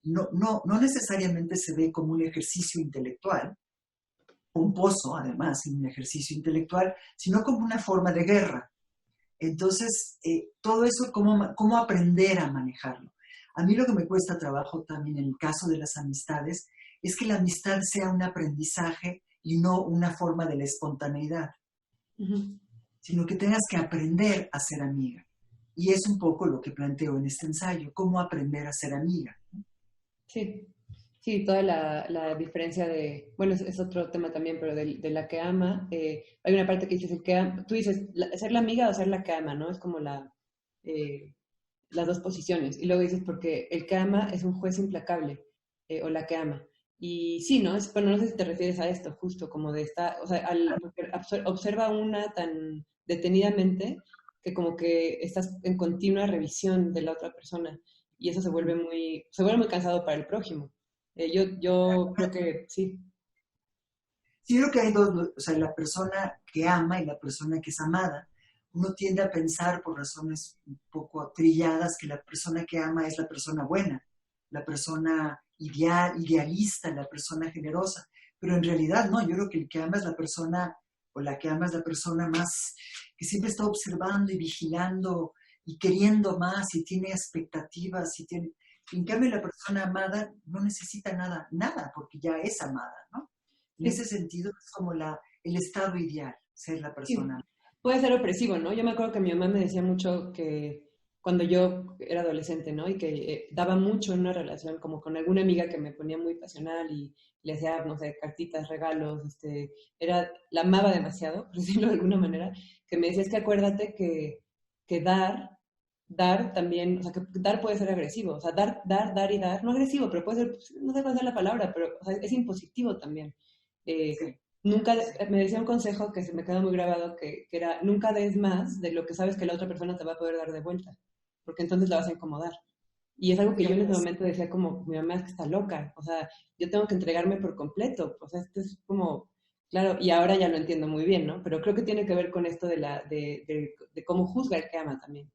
no necesariamente se ve como un ejercicio intelectual, pomposo, además, en un ejercicio intelectual, sino como una forma de guerra. Entonces, todo eso, ¿cómo aprender a manejarlo? A mí lo que me cuesta trabajo también en el caso de las amistades es que la amistad sea un aprendizaje y no una forma de la espontaneidad, sino que tengas que aprender a ser amiga. Y es un poco lo que planteo en este ensayo, cómo aprender a ser amiga. Sí, sí, toda la diferencia de, bueno, es otro tema también, pero de la que ama, hay una parte que dices, el que tú dices, ser la amiga o ser la que ama, ¿no? Es como eh, las dos posiciones. Y luego dices, porque el que ama es un juez implacable, o la que ama. Y sí, ¿no? Bueno, no sé si te refieres a esto, justo como de esta, o sea, porque observa una tan detenidamente que como que estás en continua revisión de la otra persona y eso se vuelve muy cansado para el prójimo. Yo creo que sí. Sí, yo creo que hay dos, o sea, la persona que ama y la persona que es amada. Uno tiende a pensar por razones un poco trilladas que la persona que ama es la persona buena, la persona idealista, la persona generosa. Pero en realidad no, yo creo que el que ama es la persona, o la que ama es la persona más, que siempre está observando y vigilando y queriendo más y tiene expectativas y tiene... En cambio, la persona amada no necesita nada, porque ya es amada, ¿no? En ese Sí. sentido es como el estado ideal, ser la Sí, persona. puede ser opresivo, ¿no? Yo me acuerdo que mi mamá me decía mucho que cuando yo era adolescente, ¿no? Y que daba mucho en una relación, como con alguna amiga que me ponía muy pasional y le hacía, no sé, cartitas, regalos, la amaba demasiado, por decirlo de alguna manera, que me decía, es que acuérdate que dar también, o sea, que dar puede ser agresivo, o sea, dar y dar, no agresivo, pero puede ser, no sé cuál es la palabra, pero o sea, es impositivo también. Eh, Sí, Nunca, sí, me decía un consejo que se me quedó muy grabado, que era, nunca des más de lo que sabes que la otra persona te va a poder dar de vuelta, porque entonces la vas a incomodar. Y es algo que yo en ese momento decía como, mi mamá es que está loca, o sea, yo tengo que entregarme por completo, o sea, esto es como, claro, y ahora ya lo entiendo muy bien, ¿no? Pero creo que tiene que ver con esto de cómo juzga el que ama también.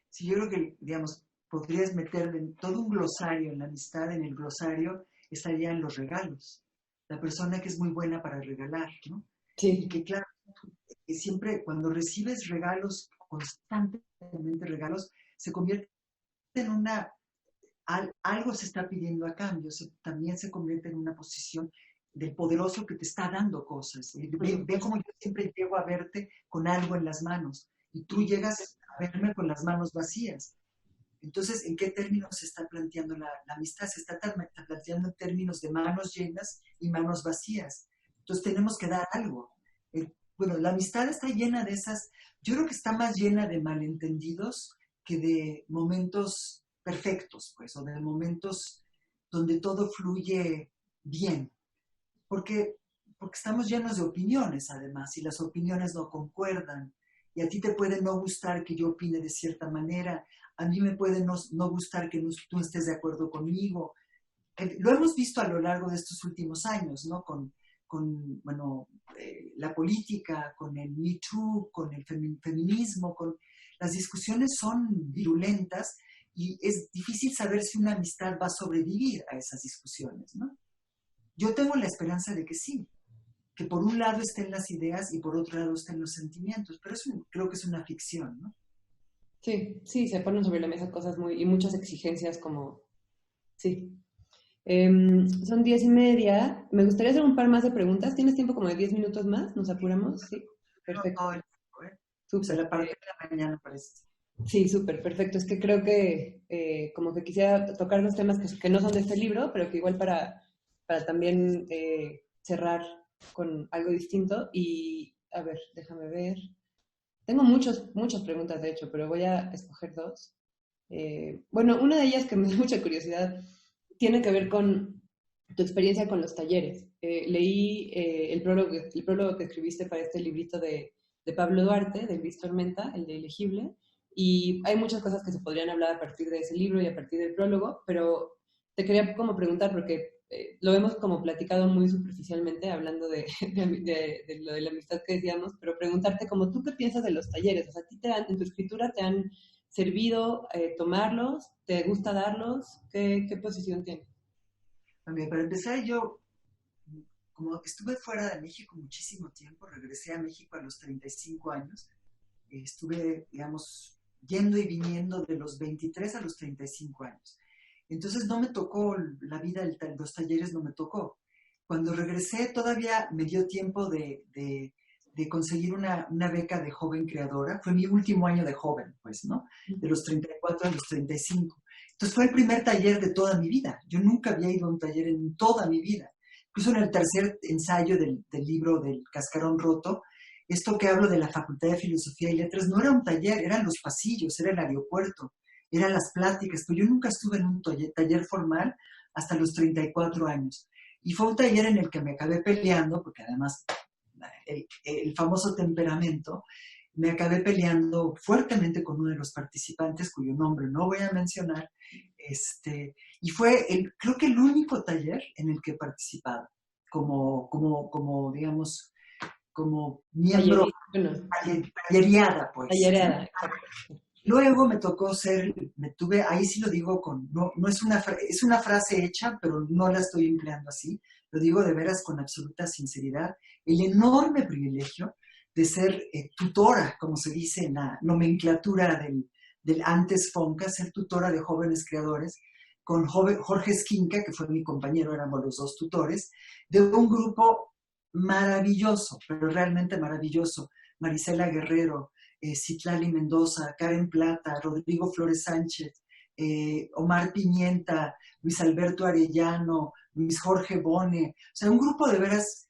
sí, yo creo que, digamos, podrías meterle en todo un glosario en la amistad, en el glosario estarían los regalos. La persona que es muy buena para regalar, ¿no? Y Sí, que, claro, que siempre cuando recibes regalos, constantemente regalos, se convierte en algo se está pidiendo a cambio, también se convierte en una posición del poderoso que te está dando cosas. Ve como yo siempre llego a verte con algo en las manos y tú llegas a verme con las manos vacías. Entonces, ¿en qué términos se está planteando la amistad? Se está planteando en términos de manos llenas y manos vacías. Entonces, tenemos que dar algo. Bueno, la amistad está llena de esas, yo creo que está más llena de malentendidos que de momentos perfectos, pues, o de momentos donde todo fluye bien. Porque estamos llenos de opiniones, además, y las opiniones no concuerdan. Y a ti te puede no gustar que yo opine de cierta manera, a mí me puede no gustar que tú estés de acuerdo conmigo. Lo hemos visto a lo largo de estos últimos años, ¿no? Con bueno, la política, con el Me Too, con el feminismo, las discusiones son virulentas y es difícil saber si una amistad va a sobrevivir a esas discusiones, ¿no? Yo tengo la esperanza de que sí, que por un lado estén las ideas y por otro lado estén los sentimientos, pero eso creo que es una ficción, ¿no? Sí, sí, se ponen sobre la mesa cosas y muchas exigencias como, sí. Son 10:30. Me gustaría hacer un par más de preguntas. ¿Tienes tiempo como de 10 minutos más? ¿Nos apuramos? Sí, perfecto. No, ¿eh? Súper. Se la parte de la mañana parece. Sí, súper, perfecto. Es que creo que como que quisiera tocar dos temas que no son de este libro, pero que igual para también cerrar con algo distinto. Y, a ver, déjame ver. Tengo muchas preguntas, de hecho, pero voy a escoger dos. Bueno, una de ellas que me da mucha curiosidad tiene que ver con tu experiencia con los talleres. Leí el prólogo que escribiste para este librito de Pablo Duarte, de Luis Tormenta, el de Elegible, y hay muchas cosas que se podrían hablar a partir de ese libro y a partir del prólogo, pero te quería como preguntar, porque lo hemos como platicado muy superficialmente, hablando de lo de la amistad que decíamos, pero preguntarte como tú qué piensas de los talleres. O sea, en tu escritura te han servido tomarlos, te gusta darlos, ¿qué posición tienes? Para empezar, yo, como estuve fuera de México muchísimo tiempo, regresé a México a los 35 años, estuve, digamos, yendo y viniendo de los 23 a los 35 años. Entonces no me tocó la vida, los talleres no me tocó. Cuando regresé todavía me dio tiempo de conseguir una beca de joven creadora. Fue mi último año de joven, pues, ¿no? De los 34 a los 35. Entonces fue el primer taller de toda mi vida. Yo nunca había ido a un taller en toda mi vida. Incluso en el tercer ensayo del libro del Cascarón Roto, esto que hablo de la Facultad de Filosofía y Letras no era un taller, eran los pasillos, era el aeropuerto, eran las pláticas, pero yo nunca estuve en un taller formal hasta los 34 años. Y fue un taller en el que me acabé peleando, porque además el famoso temperamento, me acabé peleando fuertemente con uno de los participantes, cuyo nombre no voy a mencionar, y fue, creo que el único taller en el que he participado, como digamos, como miembro talleriada, pues. Tallereada, exacto. Luego me tocó ahí sí lo digo no es una frase hecha, pero no la estoy empleando así, lo digo de veras con absoluta sinceridad, el enorme privilegio de ser tutora, como se dice en la nomenclatura del antes FONCA, ser tutora de jóvenes creadores, con Jorge Esquinca, que fue mi compañero, éramos los dos tutores, de un grupo maravilloso, pero realmente maravilloso, Marisela Guerrero, Citlali Mendoza, Karen Plata, Rodrigo Flores Sánchez, Omar Pimienta, Luis Alberto Arellano, Luis Jorge Bone, o sea, un grupo de veras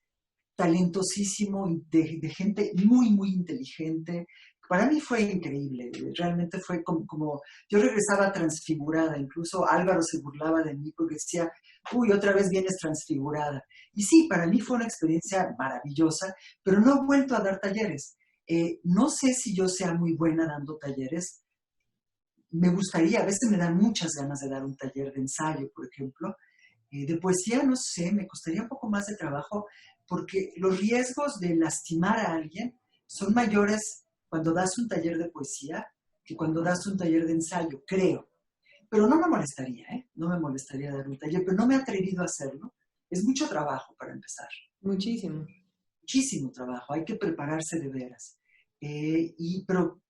talentosísimo, de gente muy, muy inteligente. Para mí fue increíble, realmente fue como yo regresaba transfigurada, incluso Álvaro se burlaba de mí porque decía, uy, otra vez vienes transfigurada. Y sí, para mí fue una experiencia maravillosa, pero no he vuelto a dar talleres. No sé si yo sea muy buena dando talleres. Me gustaría, a veces me dan muchas ganas de dar un taller de ensayo, por ejemplo. De poesía, no sé, me costaría un poco más de trabajo porque los riesgos de lastimar a alguien son mayores cuando das un taller de poesía que cuando das un taller de ensayo, creo. Pero no me molestaría, no me molestaría dar un taller, pero no me he atrevido a hacerlo. Es mucho trabajo para empezar. Muchísimo. Muchísimo trabajo, hay que prepararse de veras. Pero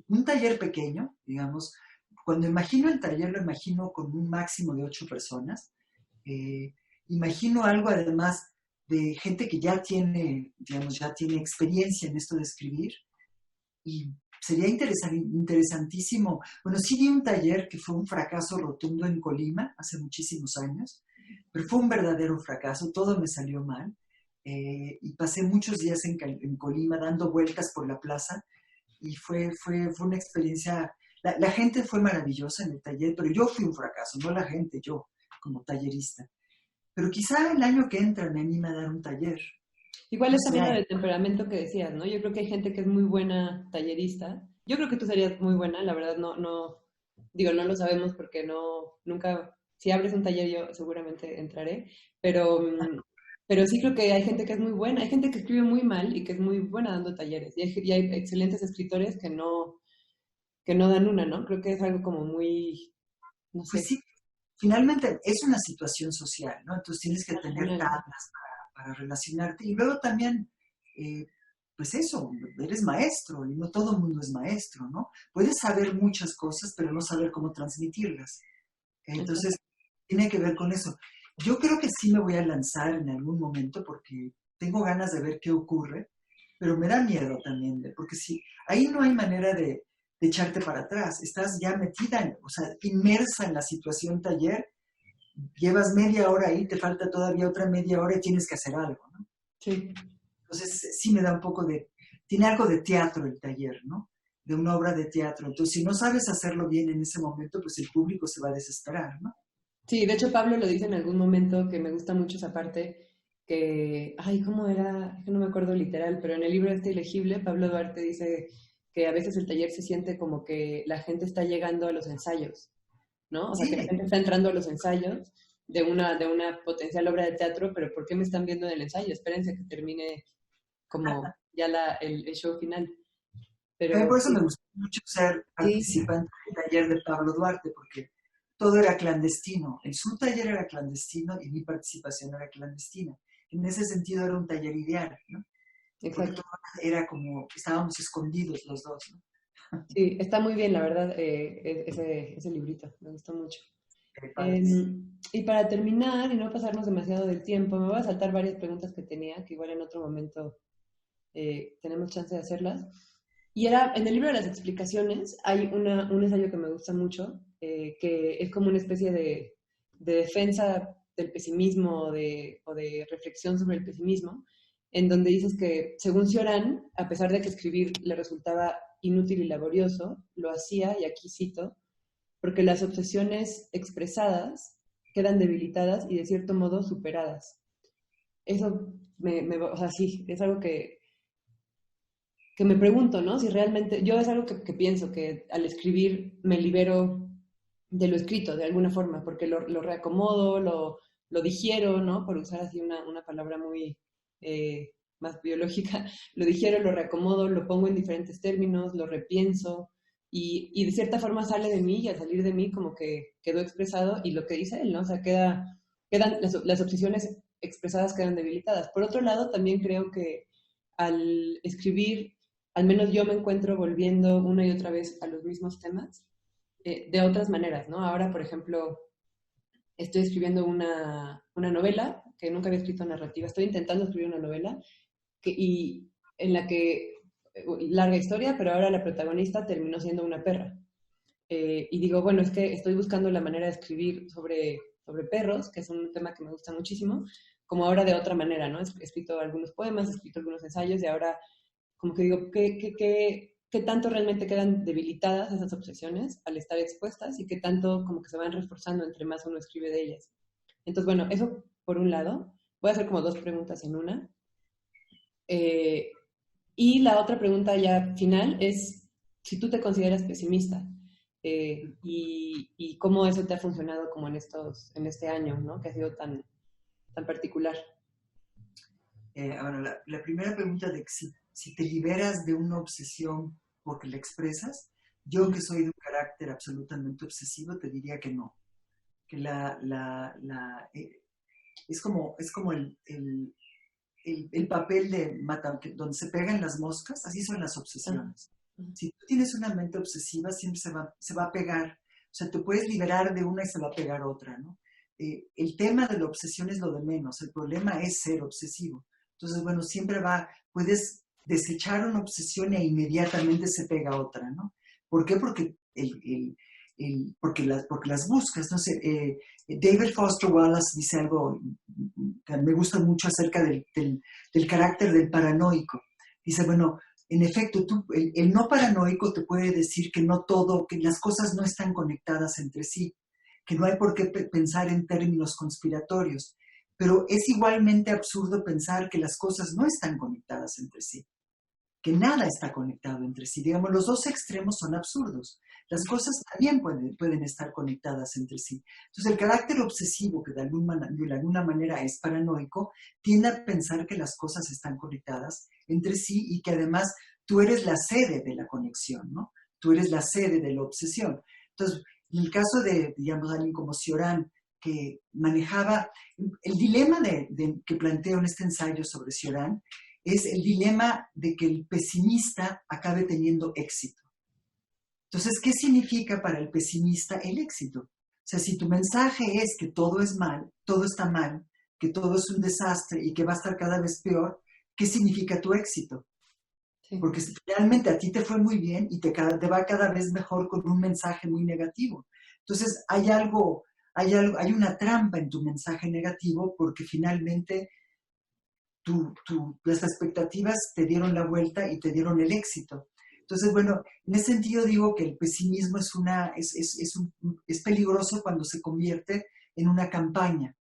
un taller pequeño, digamos, cuando imagino el taller lo imagino con un máximo de 8 personas. Imagino algo además de gente que ya tiene, digamos, ya tiene experiencia en esto de escribir y sería interesantísimo. Bueno, sí di un taller que fue un fracaso rotundo en Colima hace muchísimos años, pero fue un verdadero fracaso, todo me salió mal. Y pasé muchos días en Colima dando vueltas por la plaza y fue una experiencia, la gente fue maravillosa en el taller, pero yo fui un fracaso, no la gente, yo como tallerista. Pero quizá el año que entra me anime a dar un taller. Igual No es también lo sé. del temperamento que decías, ¿no? Yo creo que hay gente que es muy buena tallerista. Yo creo que tú serías muy buena, la verdad digo, no lo sabemos porque nunca, si abres un taller yo seguramente entraré, pero, pero sí creo que hay gente que es muy buena, hay gente que escribe muy mal y que es muy buena dando talleres, y hay excelentes escritores que no dan una, ¿no? Creo que es algo como muy, no Pues sé, sí, finalmente es una situación social, ¿no? Entonces tienes que tener marginal. tablas para relacionarte. Y luego también, pues eso, eres maestro y no todo el mundo es maestro, ¿no? Puedes saber muchas cosas, pero no saber cómo transmitirlas. Entonces, Exacto. tiene que ver con eso. Yo creo que sí me voy a lanzar en algún momento porque tengo ganas de ver qué ocurre, pero me da miedo también, porque si ahí no hay manera de echarte para atrás, estás ya metida, o sea, inmersa en la situación taller, llevas media hora ahí, te falta todavía otra media hora y tienes que hacer algo, ¿no? Sí. Entonces, sí me da un poco tiene algo de teatro el taller, ¿no? De una obra de teatro. Entonces, si no sabes hacerlo bien en ese momento, pues el público se va a desesperar, ¿no? Sí, de hecho Pablo lo dice en algún momento que me gusta mucho esa parte que, ay, ¿cómo era? Es que no me acuerdo literal, pero en el libro este ilegible, Pablo Duarte dice que a veces el taller se siente como que la gente está llegando a los ensayos, ¿no? O sea, que la Sí, gente está entrando a los ensayos de una potencial obra de teatro, pero ¿por qué me están viendo en el ensayo? Espérense que termine como ya el show final. también Pero por eso me sí, gustó mucho ser sí, participante del taller de Pablo Duarte, porque todo era clandestino. En su taller era clandestino y mi participación era clandestina. En ese sentido era un taller ideal, ¿no? Porque exacto. todo era como, estábamos escondidos los dos, ¿no? Sí, está muy bien, la verdad, ese librito, me gustó mucho. Padres. Y para terminar y no pasarnos demasiado del tiempo, me voy a saltar varias preguntas que tenía, que igual en otro momento tenemos chance de hacerlas. Y era, en el libro de las explicaciones hay un ensayo que me gusta mucho, que es como una especie de defensa del pesimismo o de reflexión sobre el pesimismo, en donde dices que, según Cioran, a pesar de que escribir le resultaba inútil y laborioso, lo hacía, y aquí cito, porque las obsesiones expresadas quedan debilitadas y de cierto modo superadas. Eso o sea, sí, es algo que me pregunto, ¿no? Si realmente, yo es algo que pienso, que al escribir me libero de lo escrito de alguna forma, porque lo reacomodo, lo digiero, ¿no? Por usar así una palabra muy más biológica, lo digiero, lo reacomodo, lo pongo en diferentes términos, lo repienso, y de cierta forma sale de mí y al salir de mí como que quedó expresado y lo que dice él, ¿no? O sea, quedan las obsesiones expresadas quedan debilitadas. Por otro lado, también creo que al escribir, al menos yo me encuentro volviendo una y otra vez a los mismos temas de otras maneras, ¿no? Ahora, por ejemplo, estoy escribiendo una novela que nunca había escrito narrativa, estoy intentando escribir una novela y en la que, larga historia, pero ahora la protagonista terminó siendo una perra. Y digo, bueno, es que estoy buscando la manera de escribir sobre perros, que es un tema que me gusta muchísimo, como ahora de otra manera, ¿no? He escrito algunos poemas, he escrito algunos ensayos y ahora como que digo, ¿qué tanto realmente quedan debilitadas esas obsesiones al estar expuestas y qué tanto como que se van reforzando entre más uno escribe de ellas? Entonces, bueno, eso por un lado. Voy a hacer como dos preguntas en una. Eh, y la otra pregunta ya final es si tú te consideras pesimista y cómo eso te ha funcionado como en este año, ¿no? Que ha sido tan particular. Bueno, la primera pregunta de que si te liberas de una obsesión porque la expresas, yo que soy de un carácter absolutamente obsesivo, te diría que no. Que es como el papel de donde se pegan las moscas, así son las Ah, obsesiones. Si tú tienes una mente obsesiva, siempre se va a pegar. O sea, te puedes liberar de una y se va a pegar otra, ¿no? el tema de la obsesión es lo de menos, el problema es ser obsesivo. Entonces, bueno, siempre puedes desechar una obsesión e inmediatamente se pega otra, ¿no? ¿Por qué? Porque, porque las buscas, no sé. David Foster Wallace dice algo que me gusta mucho acerca del carácter del paranoico. Dice, bueno, en efecto, el no paranoico te puede decir que no todo, que las cosas no están conectadas entre sí, que no hay por qué pensar en términos conspiratorios, pero es igualmente absurdo pensar que las cosas no están conectadas entre sí, que nada está conectado entre sí. Digamos, los dos extremos son absurdos. Las cosas también pueden estar conectadas entre sí. Entonces, el carácter obsesivo, que de alguna manera es paranoico, tiende a pensar que las cosas están conectadas entre sí y que además tú eres la sede de la conexión, ¿no? Tú eres la sede de la obsesión. Entonces, en el caso de, digamos, alguien como Cioran, que manejaba el dilema que planteo en este ensayo sobre Cioran, es el dilema de que el pesimista acabe teniendo éxito. Entonces, ¿qué significa para el pesimista el éxito? O sea, si tu mensaje es que todo es mal, todo está mal, que todo es un desastre y que va a estar cada vez peor, ¿qué significa tu éxito? Sí. Porque si realmente a ti te fue muy bien y te va cada vez mejor con un mensaje muy negativo. Entonces, hay una trampa en tu mensaje negativo porque finalmente las expectativas te dieron la vuelta y te dieron el éxito. Entonces, bueno, en ese sentido digo que el pesimismo es peligroso cuando se convierte en una campaña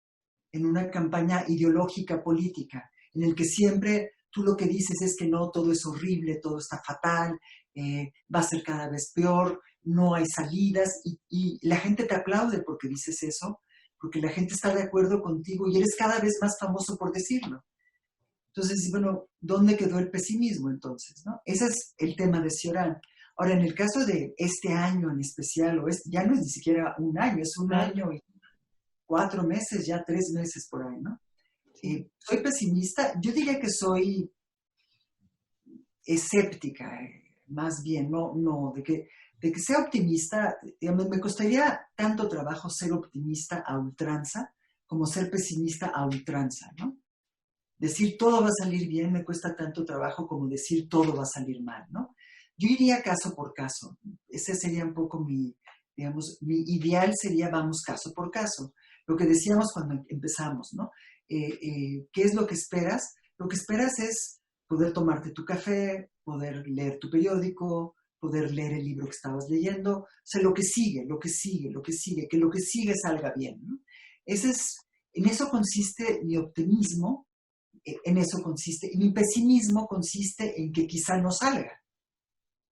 ideológica, política, en el que siempre tú lo que dices es que no, todo es horrible, todo está fatal, va a ser cada vez peor, no hay salidas, y la gente te aplaude porque dices eso, porque la gente está de acuerdo contigo y eres cada vez más famoso por decirlo. Entonces, bueno, ¿dónde quedó el pesimismo entonces, no? Ese es el tema de Cioran. Ahora, en el caso de este año en especial, ya no es ni siquiera un año, es un año y 4 meses, ya 3 meses por ahí, ¿no? ¿Soy pesimista? Yo diría que soy escéptica, más bien, no, de que sea optimista, digamos, me costaría tanto trabajo ser optimista a ultranza como ser pesimista a ultranza, ¿no? Decir todo va a salir bien me cuesta tanto trabajo como decir todo va a salir mal, ¿no? Yo iría caso por caso. Ese sería un poco mi ideal sería vamos caso por caso. Lo que decíamos cuando empezamos, ¿no? ¿Qué es lo que esperas? Lo que esperas es poder tomarte tu café, poder leer tu periódico, poder leer el libro que estabas leyendo, o sea, lo que sigue, que lo que sigue salga bien, ¿no? En eso consiste mi optimismo. En eso consiste. Y mi pesimismo consiste en que quizá no salga,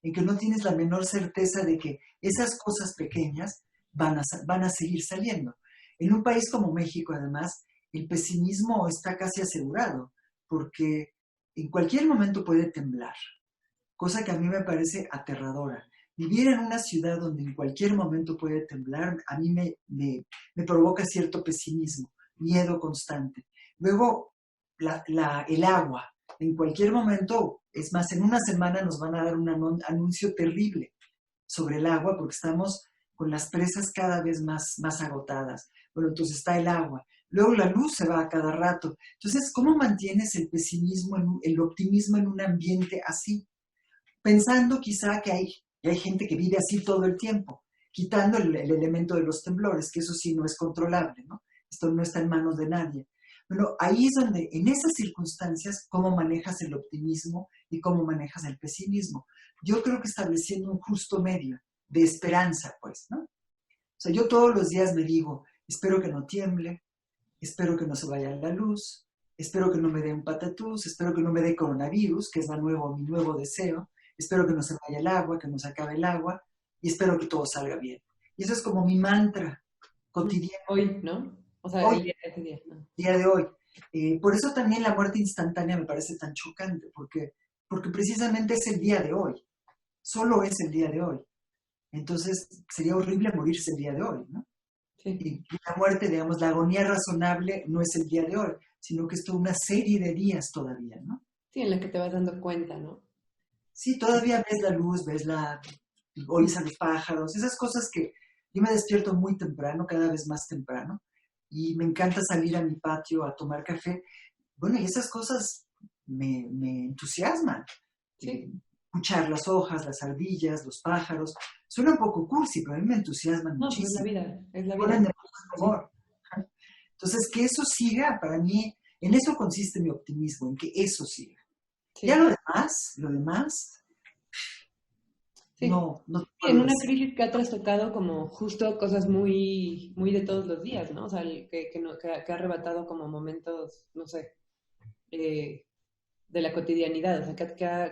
en que no tienes la menor certeza de que esas cosas pequeñas van a seguir saliendo. En un país como México, además, el pesimismo está casi asegurado, porque en cualquier momento puede temblar, cosa que a mí me parece aterradora. Vivir en una ciudad donde en cualquier momento puede temblar, a mí me provoca cierto pesimismo, miedo constante. Luego, el agua. En cualquier momento, es más, en una semana nos van a dar un anuncio terrible sobre el agua porque estamos con las presas cada vez más agotadas. Bueno, entonces está el agua. Luego la luz se va a cada rato. Entonces, ¿cómo mantienes el pesimismo, el optimismo en un ambiente así? Pensando quizá que hay gente que vive así todo el tiempo, quitando el elemento de los temblores, que eso sí no es controlable, ¿no? Esto no está en manos de nadie. Bueno, ahí es donde, en esas circunstancias, cómo manejas el optimismo y cómo manejas el pesimismo. Yo creo que estableciendo un justo medio de esperanza, pues, ¿no? O sea, yo todos los días me digo, espero que no tiemble, espero que no se vaya la luz, espero que no me dé un patatús, espero que no me dé coronavirus, que es mi nuevo deseo, espero que no se vaya el agua, que no se acabe el agua, y espero que todo salga bien. Y eso es como mi mantra cotidiano. Hoy, ¿no? O sea, hoy, día de hoy. Por eso también la muerte instantánea me parece tan chocante, porque precisamente es el día de hoy. Solo es el día de hoy. Entonces, sería horrible morirse el día de hoy, ¿no? Sí. Y la muerte, digamos, la agonía razonable no es el día de hoy, sino que es toda una serie de días todavía, ¿no? Sí, en la que te vas dando cuenta, ¿no? Sí, todavía ves la luz, oyes a los pájaros, esas cosas que yo me despierto muy temprano, cada vez más temprano, y me encanta salir a mi patio a tomar café. Bueno, y esas cosas me entusiasman. Sí. Escuchar las hojas, las ardillas, los pájaros. Suena un poco cursi, pero a mí me entusiasman No, pues muchísimo. es la Ponen vida. de mal humor. Entonces, que eso siga, para mí, en eso consiste mi optimismo, en que eso siga. Sí. Ya lo demás, Sí. no Sí, en puedo una decir. crisis que ha trastocado como justo cosas muy, muy de todos los días, ¿no? O sea, que ha arrebatado como momentos, no sé, eh, de la cotidianidad, o sea,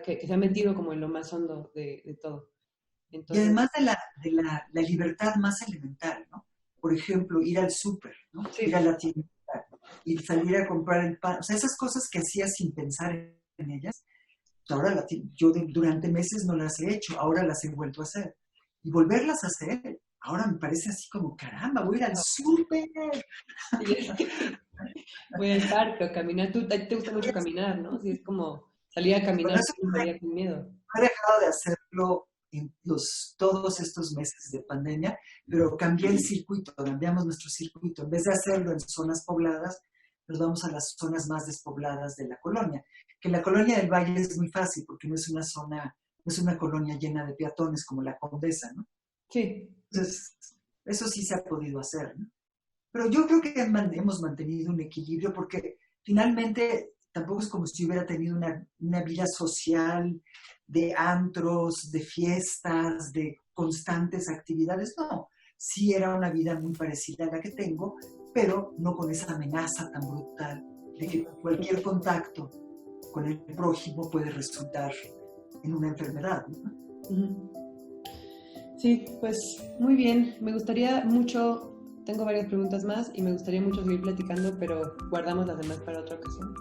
que se ha metido como en lo más hondo de todo. Y Entonces, además de la libertad más elemental, ¿no? Por ejemplo, ir al súper, ¿no? Ir a sí, la tienda y salir a comprar el pan. O sea, esas cosas que hacía sin pensar en ellas, ahora durante meses no las he hecho, ahora las he vuelto a hacer. Y volverlas a hacer, ahora me parece así como, caramba, voy a ir al súper. sí, es que voy al parque a caminar. A ti te gusta mucho caminar, ¿no? Sí, es como salir a Bueno, caminar eso un día con miedo. no he dejado de hacerlo en todos estos meses de pandemia, pero cambié el circuito, cambiamos nuestro circuito. En vez de hacerlo en zonas pobladas, nos vamos a las zonas más despobladas de la colonia. Que la colonia del Valle es muy fácil porque no es una zona, no es una colonia llena de peatones como la Condesa, ¿no? Sí, Entonces, eso sí se ha podido hacer, ¿no? Pero yo creo que hemos mantenido un equilibrio porque finalmente tampoco es como si hubiera tenido una vida social de antros, de fiestas, de constantes actividades. No, sí era una vida muy parecida a la que tengo, pero no con esa amenaza tan brutal de que cualquier contacto con el prójimo puede resultar en una enfermedad, ¿no? ujú. Sí, pues muy bien. Me gustaría mucho, tengo varias preguntas más y me gustaría mucho seguir platicando, pero guardamos las demás para otra ocasión.